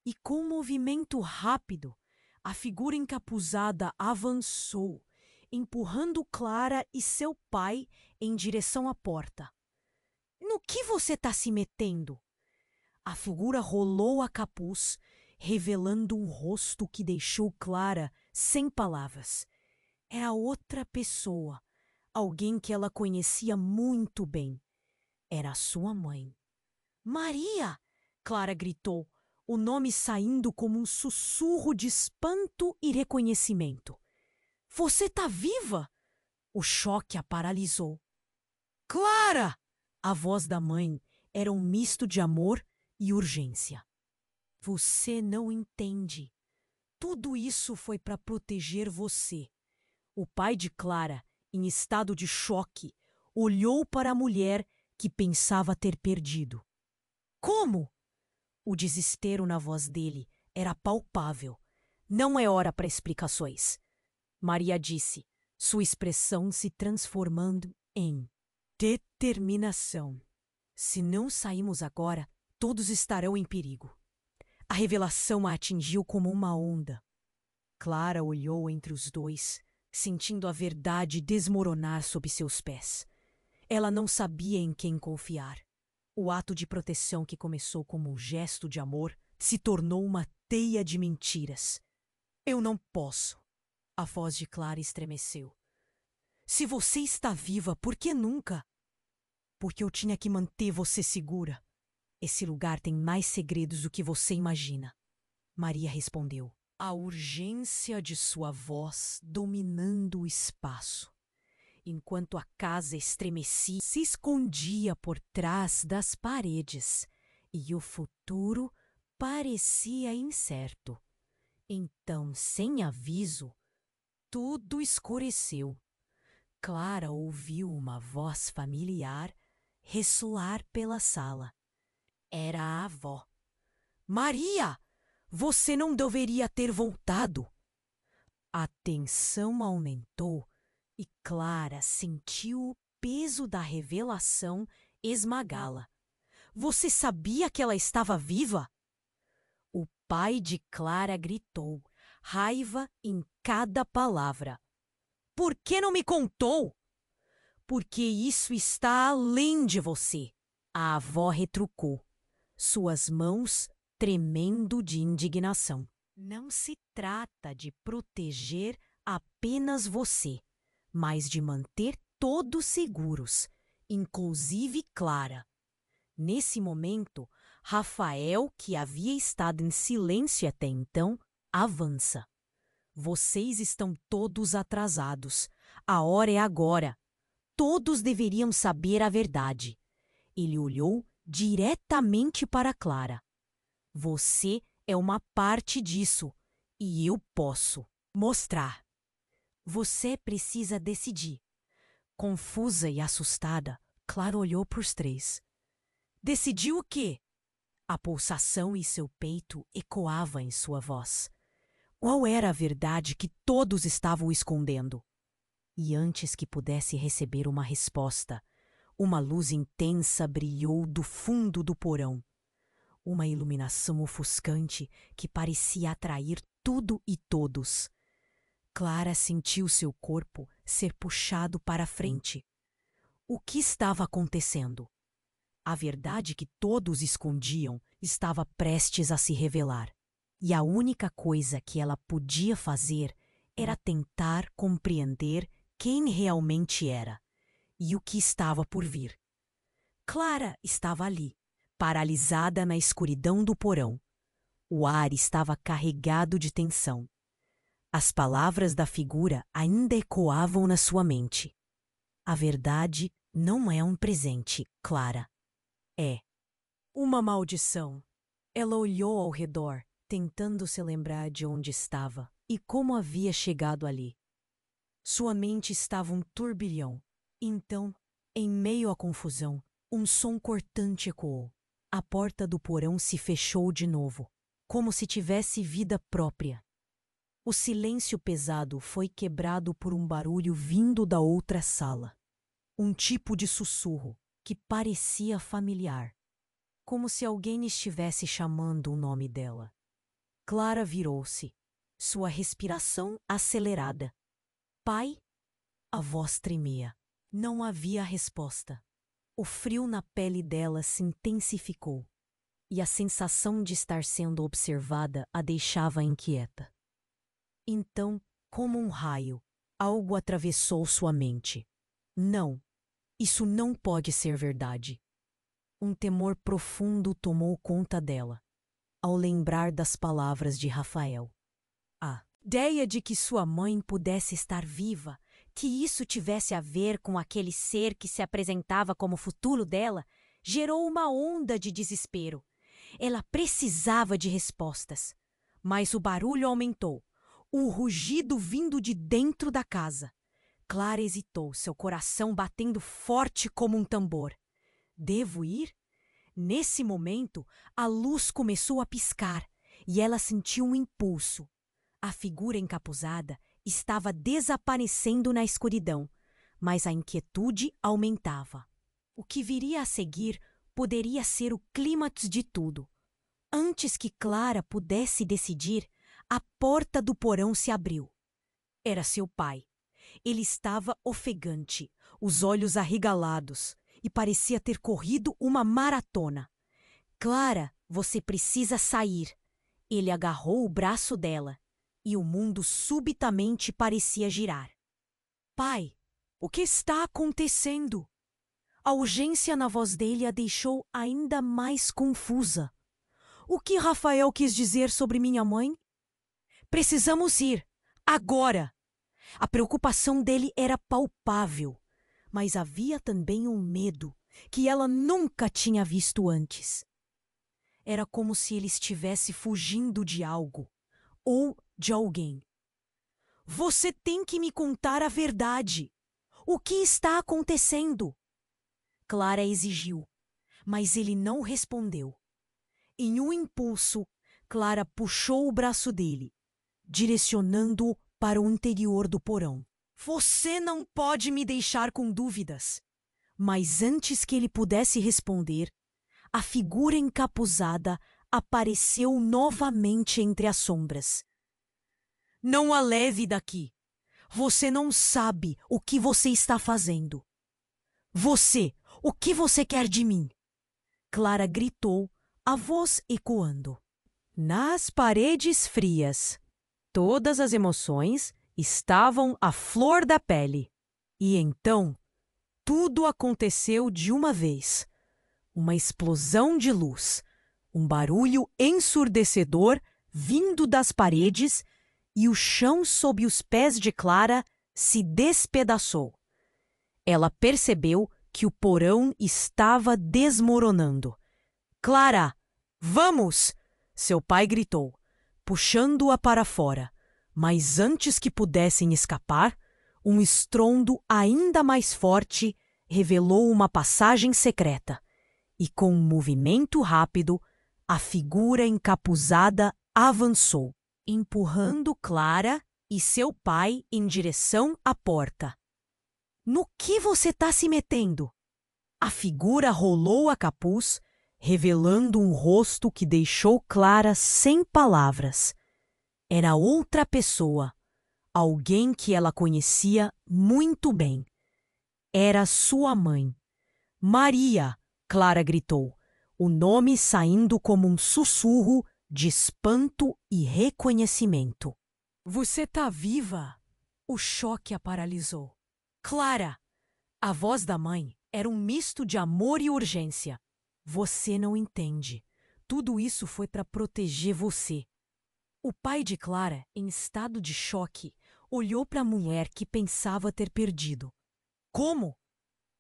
Speaker 1: E com um movimento rápido, a figura encapuzada avançou, empurrando Clara e seu pai em direção à porta. No que você está se metendo? A figura rolou a capuz, revelando um rosto que deixou Clara sem palavras. Era outra pessoa, alguém que ela conhecia muito bem. Era sua mãe. Maria! Clara gritou, o nome saindo como um sussurro de espanto e reconhecimento. Você tá viva? O choque a paralisou. Clara! A voz da mãe era um misto de amor e urgência. Você não entende. Tudo isso foi para proteger você. O pai de Clara, em estado de choque, olhou para a mulher que pensava ter perdido. Como? O desespero na voz dele era palpável. Não é hora para explicações. Maria disse, sua expressão se transformando em determinação. Se não sairmos agora, todos estarão em perigo. A revelação a atingiu como uma onda. Clara olhou entre os dois, sentindo a verdade desmoronar sob seus pés. Ela não sabia em quem confiar. O ato de proteção que começou como um gesto de amor se tornou uma teia de mentiras. Eu não posso. A voz de Clara estremeceu. Se você está viva, por que nunca? Porque eu tinha que manter você segura. Esse lugar tem mais segredos do que você imagina. Maria respondeu, a urgência de sua voz dominando o espaço. Enquanto a casa estremecia, se escondia por trás das paredes e o futuro parecia incerto. Então, sem aviso, tudo escureceu. Clara ouviu uma voz familiar ressoar pela sala. Era a avó. Maria, você não deveria ter voltado. A tensão aumentou e Clara sentiu o peso da revelação esmagá-la. Você sabia que ela estava viva? O pai de Clara gritou, raiva em cada palavra. Por que não me contou? Porque isso está além de você, a avó retrucou, suas mãos tremendo de indignação. Não se trata de proteger apenas você, mas de manter todos seguros, inclusive Clara. Nesse momento, Rafael, que havia estado em silêncio até então, avança. Vocês estão todos atrasados. A hora é agora. Todos deveriam saber a verdade. Ele olhou diretamente para Clara. Você é uma parte disso e eu posso mostrar. Você precisa decidir. Confusa e assustada, Clara olhou para os três. Decidiu o quê? A pulsação em seu peito ecoava em sua voz. Qual era a verdade que todos estavam escondendo? E antes que pudesse receber uma resposta, uma luz intensa brilhou do fundo do porão. Uma iluminação ofuscante que parecia atrair tudo e todos. Clara sentiu seu corpo ser puxado para a frente. O que estava acontecendo? A verdade que todos escondiam estava prestes a se revelar. E a única coisa que ela podia fazer era tentar compreender quem realmente era e o que estava por vir. Clara estava ali, paralisada na escuridão do porão. O ar estava carregado de tensão. As palavras da figura ainda ecoavam na sua mente. A verdade não é um presente, Clara. É uma maldição. Ela olhou ao redor, tentando se lembrar de onde estava e como havia chegado ali. Sua mente estava um turbilhão. Então, em meio à confusão, um som cortante ecoou. A porta do porão se fechou de novo, como se tivesse vida própria. O silêncio pesado foi quebrado por um barulho vindo da outra sala. Um tipo de sussurro que parecia familiar, como se alguém estivesse chamando o nome dela. Clara virou-se, sua respiração acelerada. Pai? A voz tremia. Não havia resposta. O frio na pele dela se intensificou, e a sensação de estar sendo observada a deixava inquieta. Então, como um raio, algo atravessou sua mente. Não, isso não pode ser verdade. Um temor profundo tomou conta dela, ao lembrar das palavras de Rafael. A ideia de que sua mãe pudesse estar viva, que isso tivesse a ver com aquele ser que se apresentava como futuro dela, gerou uma onda de desespero. Ela precisava de respostas. Mas o barulho aumentou, o rugido vindo de dentro da casa. Clara hesitou, seu coração batendo forte como um tambor. Devo ir? Nesse momento, a luz começou a piscar e ela sentiu um impulso. A figura encapuzada estava desaparecendo na escuridão, mas a inquietude aumentava. O que viria a seguir poderia ser o clímax de tudo. Antes que Clara pudesse decidir, a porta do porão se abriu. Era seu pai. Ele estava ofegante, os olhos arregalados, e parecia ter corrido uma maratona. Clara, você precisa sair. Ele agarrou o braço dela, e o mundo subitamente parecia girar. Pai, o que está acontecendo? A urgência na voz dele a deixou ainda mais confusa. O que Rafael quis dizer sobre minha mãe? Precisamos ir, agora! A preocupação dele era palpável, mas havia também um medo que ela nunca tinha visto antes. Era como se ele estivesse fugindo de algo, ou de alguém. Você tem que me contar a verdade. O que está acontecendo? Clara exigiu, mas ele não respondeu. Em um impulso, Clara puxou o braço dele, direcionando-o para o interior do porão. Você não pode me deixar com dúvidas. Mas antes que ele pudesse responder, a figura encapuzada apareceu novamente entre as sombras. Não a leve daqui. Você não sabe o que você está fazendo. Você, o que você quer de mim? Clara gritou, a voz ecoando. Nas paredes frias, todas as emoções estavam à flor da pele. E então, tudo aconteceu de uma vez. Uma explosão de luz, um barulho ensurdecedor vindo das paredes e o chão sob os pés de Clara se despedaçou. Ela percebeu que o porão estava desmoronando. Clara, vamos! Seu pai gritou, puxando-a para fora. Mas antes que pudessem escapar, um estrondo ainda mais forte revelou uma passagem secreta. E com um movimento rápido, a figura encapuzada avançou, empurrando Clara e seu pai em direção à porta. No que você está se metendo? A figura rolou a capuz, revelando um rosto que deixou Clara sem palavras. Era outra pessoa, alguém que ela conhecia muito bem. Era sua mãe. Maria! Clara gritou, o nome saindo como um sussurro de espanto e reconhecimento. Você tá viva? O choque a paralisou. Clara! A voz da mãe era um misto de amor e urgência. Você não entende. Tudo isso foi para proteger você. O pai de Clara, em estado de choque, olhou para a mulher que pensava ter perdido. Como?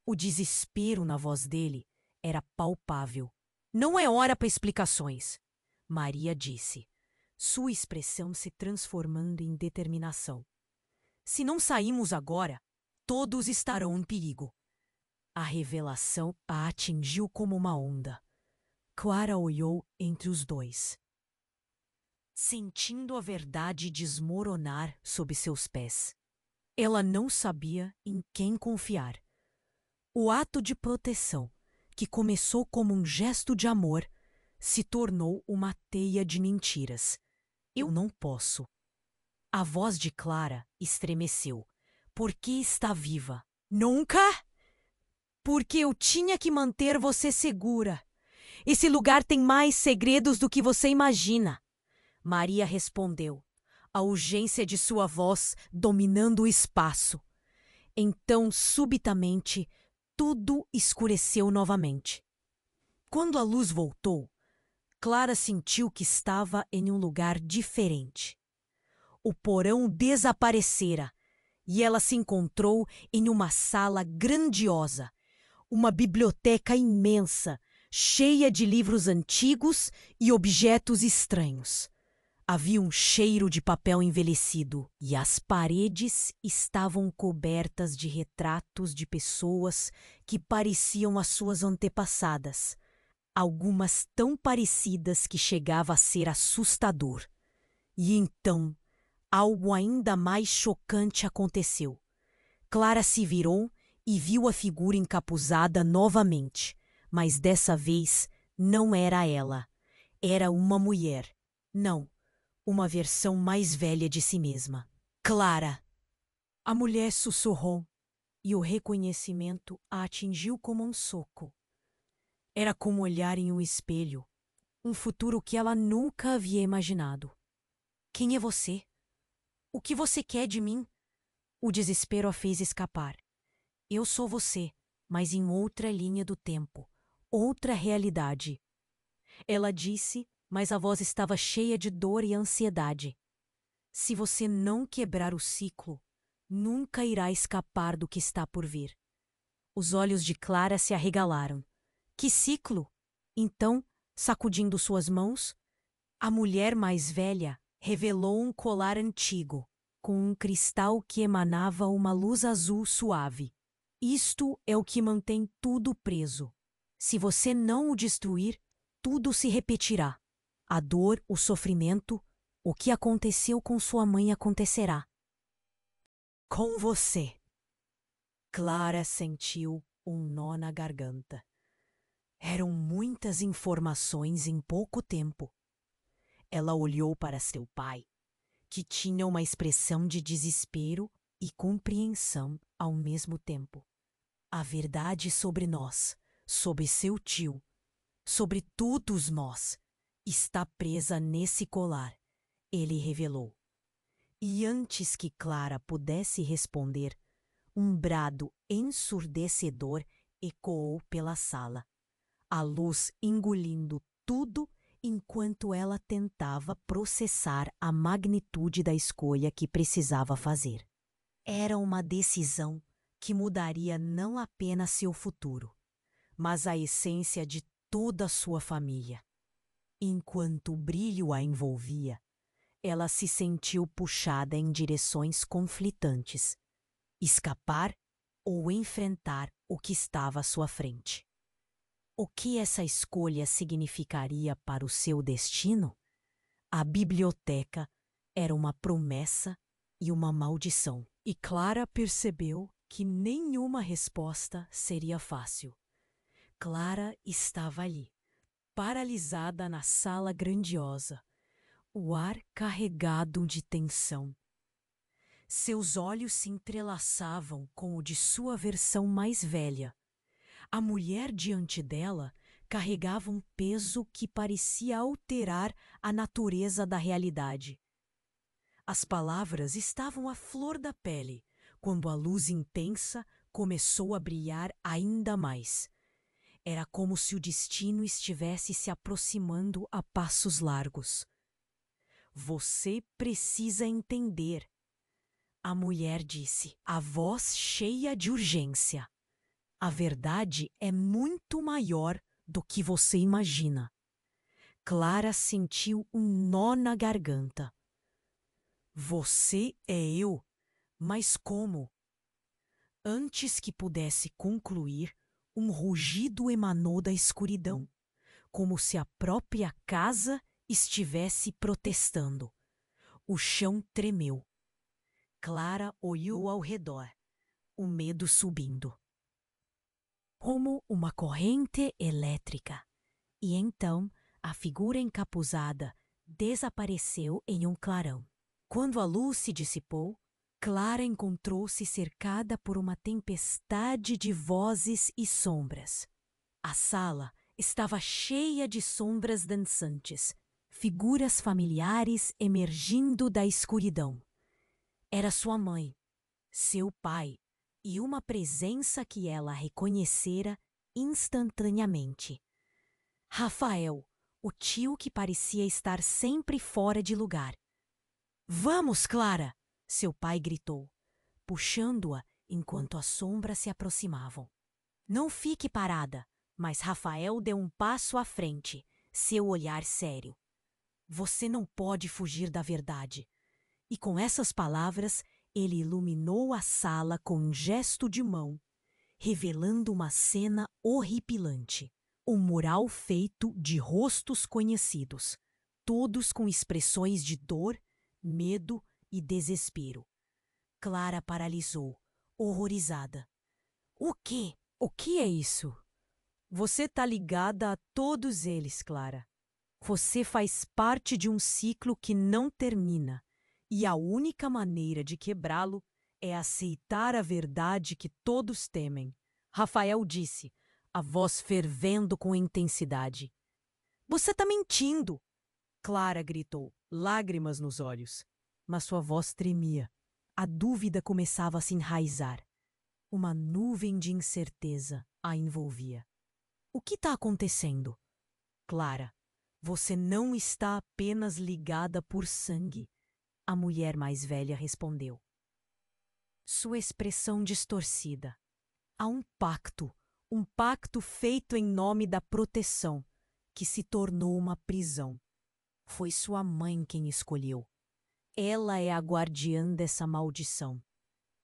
Speaker 1: O desespero na voz dele era palpável. Não é hora para explicações, Maria disse, sua expressão se transformando em determinação. Se não saímos agora, todos estarão em perigo. A revelação a atingiu como uma onda. Clara olhou entre os dois, sentindo a verdade desmoronar sob seus pés. Ela não sabia em quem confiar. O ato de proteção, que começou como um gesto de amor, se tornou uma teia de mentiras. Eu não posso. A voz de Clara estremeceu. Por que está viva? Nunca? Porque eu tinha que manter você segura. Esse lugar tem mais segredos do que você imagina. Maria respondeu, a urgência de sua voz dominando o espaço. Então, subitamente, tudo escureceu novamente. Quando a luz voltou, Clara sentiu que estava em um lugar diferente. O porão desaparecera e ela se encontrou em uma sala grandiosa, uma biblioteca imensa, cheia de livros antigos e objetos estranhos. Havia um cheiro de papel envelhecido e as paredes estavam cobertas de retratos de pessoas que pareciam as suas antepassadas, algumas tão parecidas que chegava a ser assustador. E então, algo ainda mais chocante aconteceu. Clara se virou e viu a figura encapuzada novamente, mas dessa vez não era ela. Era uma mulher. Não. Uma versão mais velha de si mesma. Clara! A mulher sussurrou, e o reconhecimento a atingiu como um soco. Era como olhar em um espelho, um futuro que ela nunca havia imaginado. Quem é você? O que você quer de mim? O desespero a fez escapar. Eu sou você, mas em outra linha do tempo, outra realidade. Ela disse, mas a voz estava cheia de dor e ansiedade. Se você não quebrar o ciclo, nunca irá escapar do que está por vir. Os olhos de Clara se arregalaram. Que ciclo? Então, sacudindo suas mãos, a mulher mais velha revelou um colar antigo, com um cristal que emanava uma luz azul suave. Isto é o que mantém tudo preso. Se você não o destruir, tudo se repetirá. A dor, o sofrimento, o que aconteceu com sua mãe acontecerá com você. Clara sentiu um nó na garganta. Eram muitas informações em pouco tempo. Ela olhou para seu pai, que tinha uma expressão de desespero e compreensão ao mesmo tempo. A verdade sobre nós, sobre seu tio, sobre todos nós, está presa nesse colar, ele revelou. E antes que Clara pudesse responder, um brado ensurdecedor ecoou pela sala, a luz engolindo tudo enquanto ela tentava processar a magnitude da escolha que precisava fazer. Era uma decisão que mudaria não apenas seu futuro, mas a essência de toda a sua família. Enquanto o brilho a envolvia, ela se sentiu puxada em direções conflitantes: escapar ou enfrentar o que estava à sua frente. O que essa escolha significaria para o seu destino? A biblioteca era uma promessa e uma maldição. E Clara percebeu que nenhuma resposta seria fácil. Clara estava ali, paralisada na sala grandiosa, o ar carregado de tensão. Seus olhos se entrelaçavam com o de sua versão mais velha. A mulher diante dela carregava um peso que parecia alterar a natureza da realidade. As palavras estavam à flor da pele quando a luz intensa começou a brilhar ainda mais. Era como se o destino estivesse se aproximando a passos largos. Você precisa entender, a mulher disse, a voz cheia de urgência. A verdade é muito maior do que você imagina. Clara sentiu um nó na garganta. Você é eu, mas como? Antes que pudesse concluir, um rugido emanou da escuridão, como se a própria casa estivesse protestando. O chão tremeu. Clara olhou ao redor, o medo subindo como uma corrente elétrica. E então a figura encapuzada desapareceu em um clarão. Quando a luz se dissipou, Clara encontrou-se cercada por uma tempestade de vozes e sombras. A sala estava cheia de sombras dançantes, figuras familiares emergindo da escuridão. Era sua mãe, seu pai, e uma presença que ela reconhecera instantaneamente. Rafael, o tio que parecia estar sempre fora de lugar. Vamos, Clara! Seu pai gritou, puxando-a enquanto as sombras se aproximavam. Não fique parada, mas Rafael deu um passo à frente, seu olhar sério. Você não pode fugir da verdade. E com essas palavras, ele iluminou a sala com um gesto de mão, revelando uma cena horripilante. Um mural feito de rostos conhecidos, todos com expressões de dor, medo e desespero. Clara paralisou, horrorizada. O quê? O que é isso? Você está ligada a todos eles, Clara. Você faz parte de um ciclo que não termina. E a única maneira de quebrá-lo é aceitar a verdade que todos temem. Rafael disse, a voz fervendo com intensidade. Você está mentindo! Clara gritou, lágrimas nos olhos. Mas sua voz tremia. A dúvida começava a se enraizar. Uma nuvem de incerteza a envolvia. O que está acontecendo? Clara, você não está apenas ligada por sangue. A mulher mais velha respondeu. Sua expressão distorcida. Há um pacto feito em nome da proteção, que se tornou uma prisão. Foi sua mãe quem escolheu. Ela é a guardiã dessa maldição.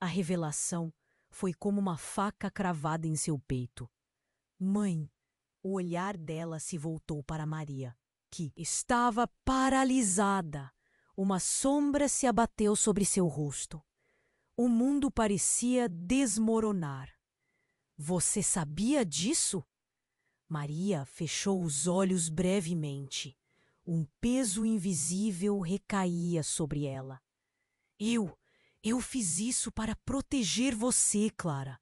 Speaker 1: A revelação foi como uma faca cravada em seu peito. Mãe! O olhar dela se voltou para Maria, que estava paralisada. Uma sombra se abateu sobre seu rosto. O mundo parecia desmoronar. Você sabia disso? Maria fechou os olhos brevemente. Um peso invisível recaía sobre ela. Eu fiz isso para proteger você, Clara.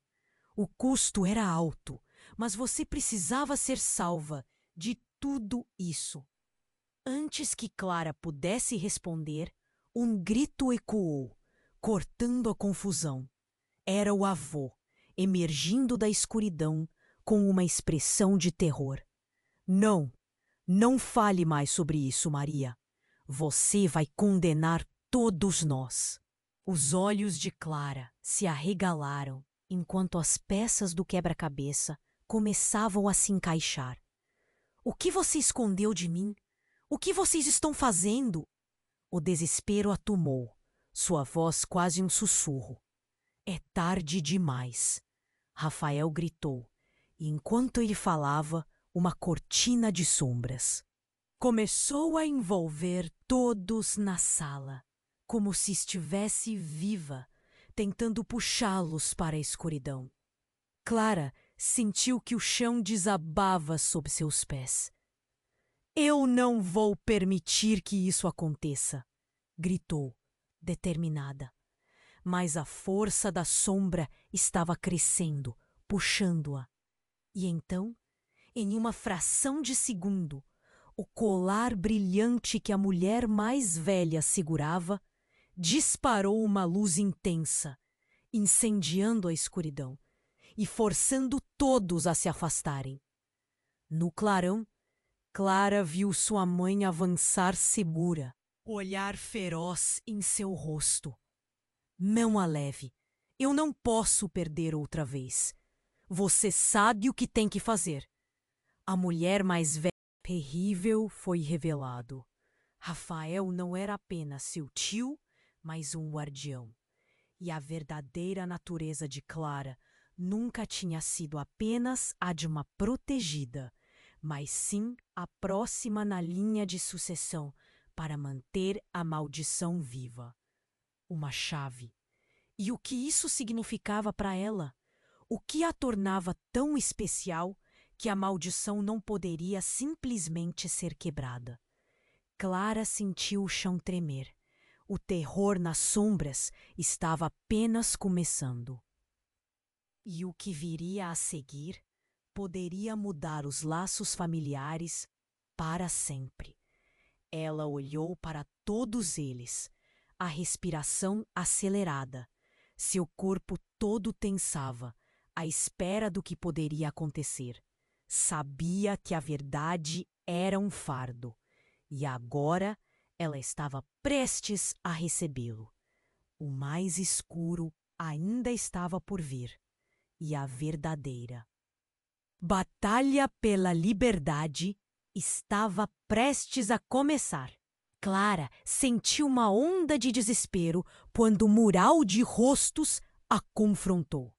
Speaker 1: O custo era alto, mas você precisava ser salva de tudo isso. Antes que Clara pudesse responder, um grito ecoou, cortando a confusão. Era o avô, emergindo da escuridão com uma expressão de terror. Não, não fale mais sobre isso, Maria. Você vai condenar todos nós. Os olhos de Clara se arregalaram enquanto as peças do quebra-cabeça começavam a se encaixar. O que você escondeu de mim? O que vocês estão fazendo? O desespero a tomou, sua voz quase um sussurro. É tarde demais. Rafael gritou, e enquanto ele falava, uma cortina de sombras começou a envolver todos na sala, como se estivesse viva, tentando puxá-los para a escuridão. Clara sentiu que o chão desabava sob seus pés. Eu não vou permitir que isso aconteça, gritou, determinada. Mas a força da sombra estava crescendo, puxando-a. E então, em uma fração de segundo, o colar brilhante que a mulher mais velha segurava disparou uma luz intensa, incendiando a escuridão e forçando todos a se afastarem. No clarão, Clara viu sua mãe avançar segura, olhar feroz em seu rosto. Não a leve. Eu não posso perder outra vez. Você sabe o que tem que fazer. A mulher mais velha terrível foi revelado. Rafael não era apenas seu tio, mas um guardião. E a verdadeira natureza de Clara nunca tinha sido apenas a de uma protegida, mas sim a próxima na linha de sucessão para manter a maldição viva. Uma chave. E o que isso significava para ela? O que a tornava tão especial que a maldição não poderia simplesmente ser quebrada? Clara sentiu o chão tremer. O terror nas sombras estava apenas começando. E o que viria a seguir poderia mudar os laços familiares para sempre. Ela olhou para todos eles, a respiração acelerada. Seu corpo todo tensava, à espera do que poderia acontecer. Sabia que a verdade era um fardo, e agora ela estava prestes a recebê-lo. O mais escuro ainda estava por vir, e a verdadeira batalha pela liberdade estava prestes a começar. Clara sentiu uma onda de desespero quando o mural de rostos a confrontou.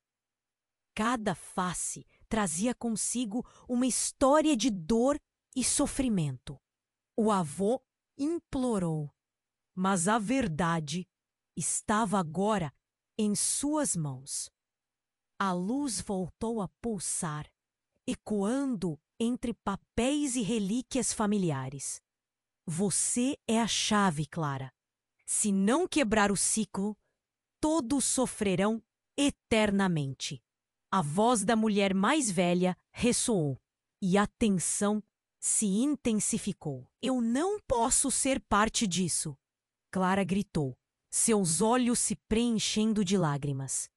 Speaker 1: Cada face trazia consigo uma história de dor e sofrimento. O avô implorou, mas a verdade estava agora em suas mãos. A luz voltou a pulsar, ecoando entre papéis e relíquias familiares. Você é a chave, Clara. Se não quebrar o ciclo, todos sofrerão eternamente. A voz da mulher mais velha ressoou e a tensão se intensificou. Eu não posso ser parte disso, Clara gritou, seus olhos se preenchendo de lágrimas.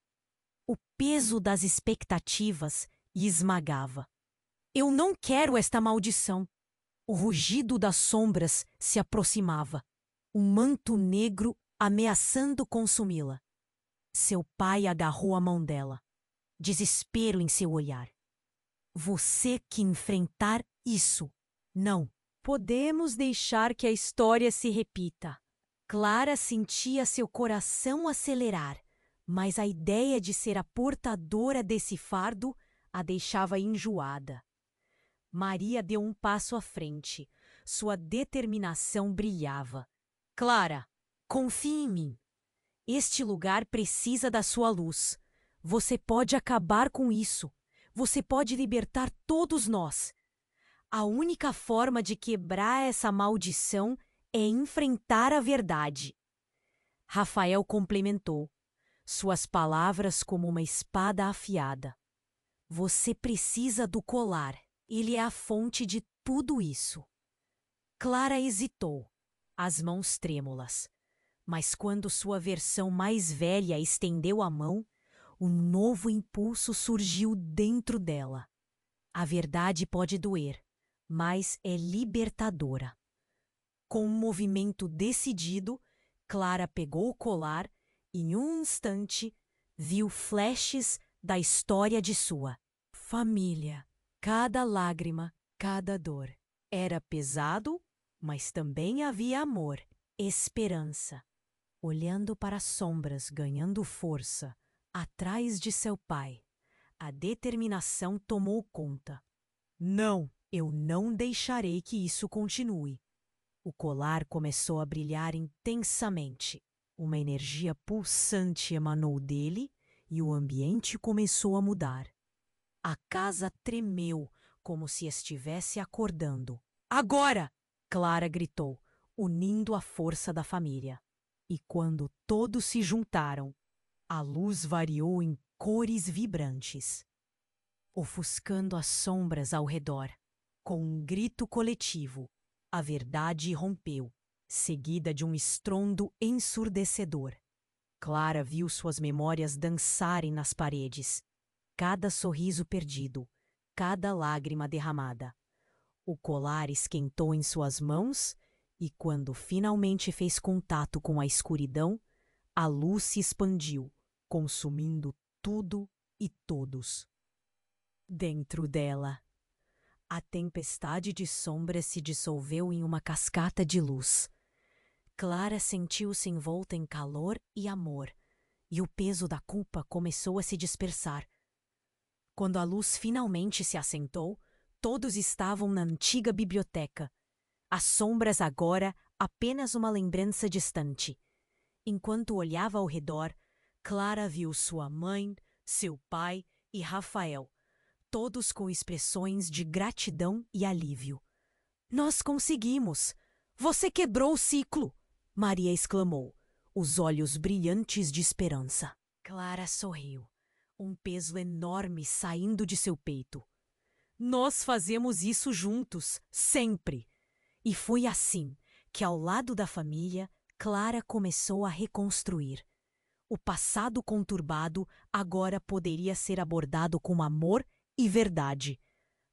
Speaker 1: O peso das expectativas lhe esmagava. Eu não quero esta maldição. O rugido das sombras se aproximava, um manto negro ameaçando consumi-la. Seu pai agarrou a mão dela, desespero em seu olhar. Você que enfrentar isso. Não podemos deixar que a história se repita. Clara sentia seu coração acelerar, mas a ideia de ser a portadora desse fardo a deixava enjoada. Maria deu um passo à frente. Sua determinação brilhava. Clara, confie em mim. Este lugar precisa da sua luz. Você pode acabar com isso. Você pode libertar todos nós. A única forma de quebrar essa maldição é enfrentar a verdade. Rafael complementou, suas palavras como uma espada afiada. Você precisa do colar. Ele é a fonte de tudo isso. Clara hesitou, as mãos trêmulas. Mas quando sua versão mais velha estendeu a mão, um novo impulso surgiu dentro dela. A verdade pode doer, mas é libertadora. Com um movimento decidido, Clara pegou o colar e, em um instante, viu flashes da história de sua família. Cada lágrima, cada dor. Era pesado, mas também havia amor, esperança. Olhando para as sombras ganhando força, atrás de seu pai, a determinação tomou conta. Não, eu não deixarei que isso continue. O colar começou a brilhar intensamente. Uma energia pulsante emanou dele e o ambiente começou a mudar. A casa tremeu, como se estivesse acordando. Agora! Clara gritou, unindo a força da família. E quando todos se juntaram, a luz variou em cores vibrantes, ofuscando as sombras ao redor. Com um grito coletivo, a verdade rompeu, seguida de um estrondo ensurdecedor. Clara viu suas memórias dançarem nas paredes, cada sorriso perdido, cada lágrima derramada. O colar esquentou em suas mãos e, quando finalmente fez contato com a escuridão, a luz se expandiu, consumindo tudo e todos. Dentro dela, a tempestade de sombras se dissolveu em uma cascata de luz. Clara sentiu-se envolta em calor e amor, e o peso da culpa começou a se dispersar. Quando a luz finalmente se assentou, todos estavam na antiga biblioteca. As sombras agora apenas uma lembrança distante. Enquanto olhava ao redor, Clara viu sua mãe, seu pai e Rafael, todos com expressões de gratidão e alívio. Nós conseguimos! Você quebrou o ciclo! Maria exclamou, os olhos brilhantes de esperança. Clara sorriu, um peso enorme saindo de seu peito. Nós fazemos isso juntos, sempre! E foi assim que, ao lado da família, Clara começou a reconstruir. O passado conturbado agora poderia ser abordado com amor e verdade.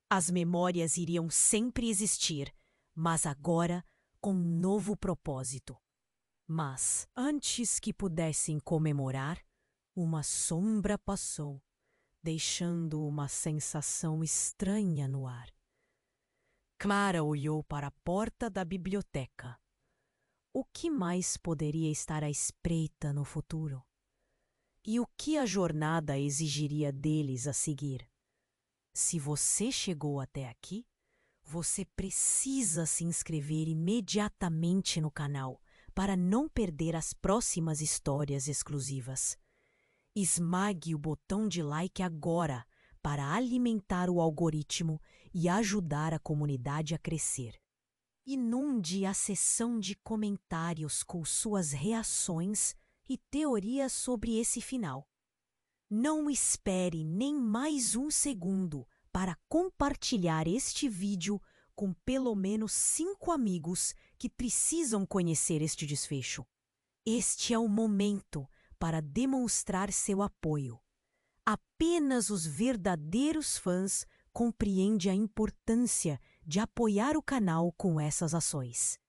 Speaker 1: As memórias iriam sempre existir, mas agora com um novo propósito. Mas, antes que pudessem comemorar, uma sombra passou, deixando uma sensação estranha no ar. Clara olhou para a porta da biblioteca. O que mais poderia estar à espreita no futuro? E o que a jornada exigiria deles a seguir? Se você chegou até aqui, você precisa se inscrever imediatamente no canal para não perder as próximas histórias exclusivas. Esmague o botão de like agora para alimentar o algoritmo e ajudar a comunidade a crescer. Inunde a seção de comentários com suas reações e teorias sobre esse final. Não espere nem mais um segundo para compartilhar este vídeo com pelo menos 5 amigos que precisam conhecer este desfecho. Este é o momento para demonstrar seu apoio. Apenas os verdadeiros fãs compreendem a importância de apoiar o canal com essas ações.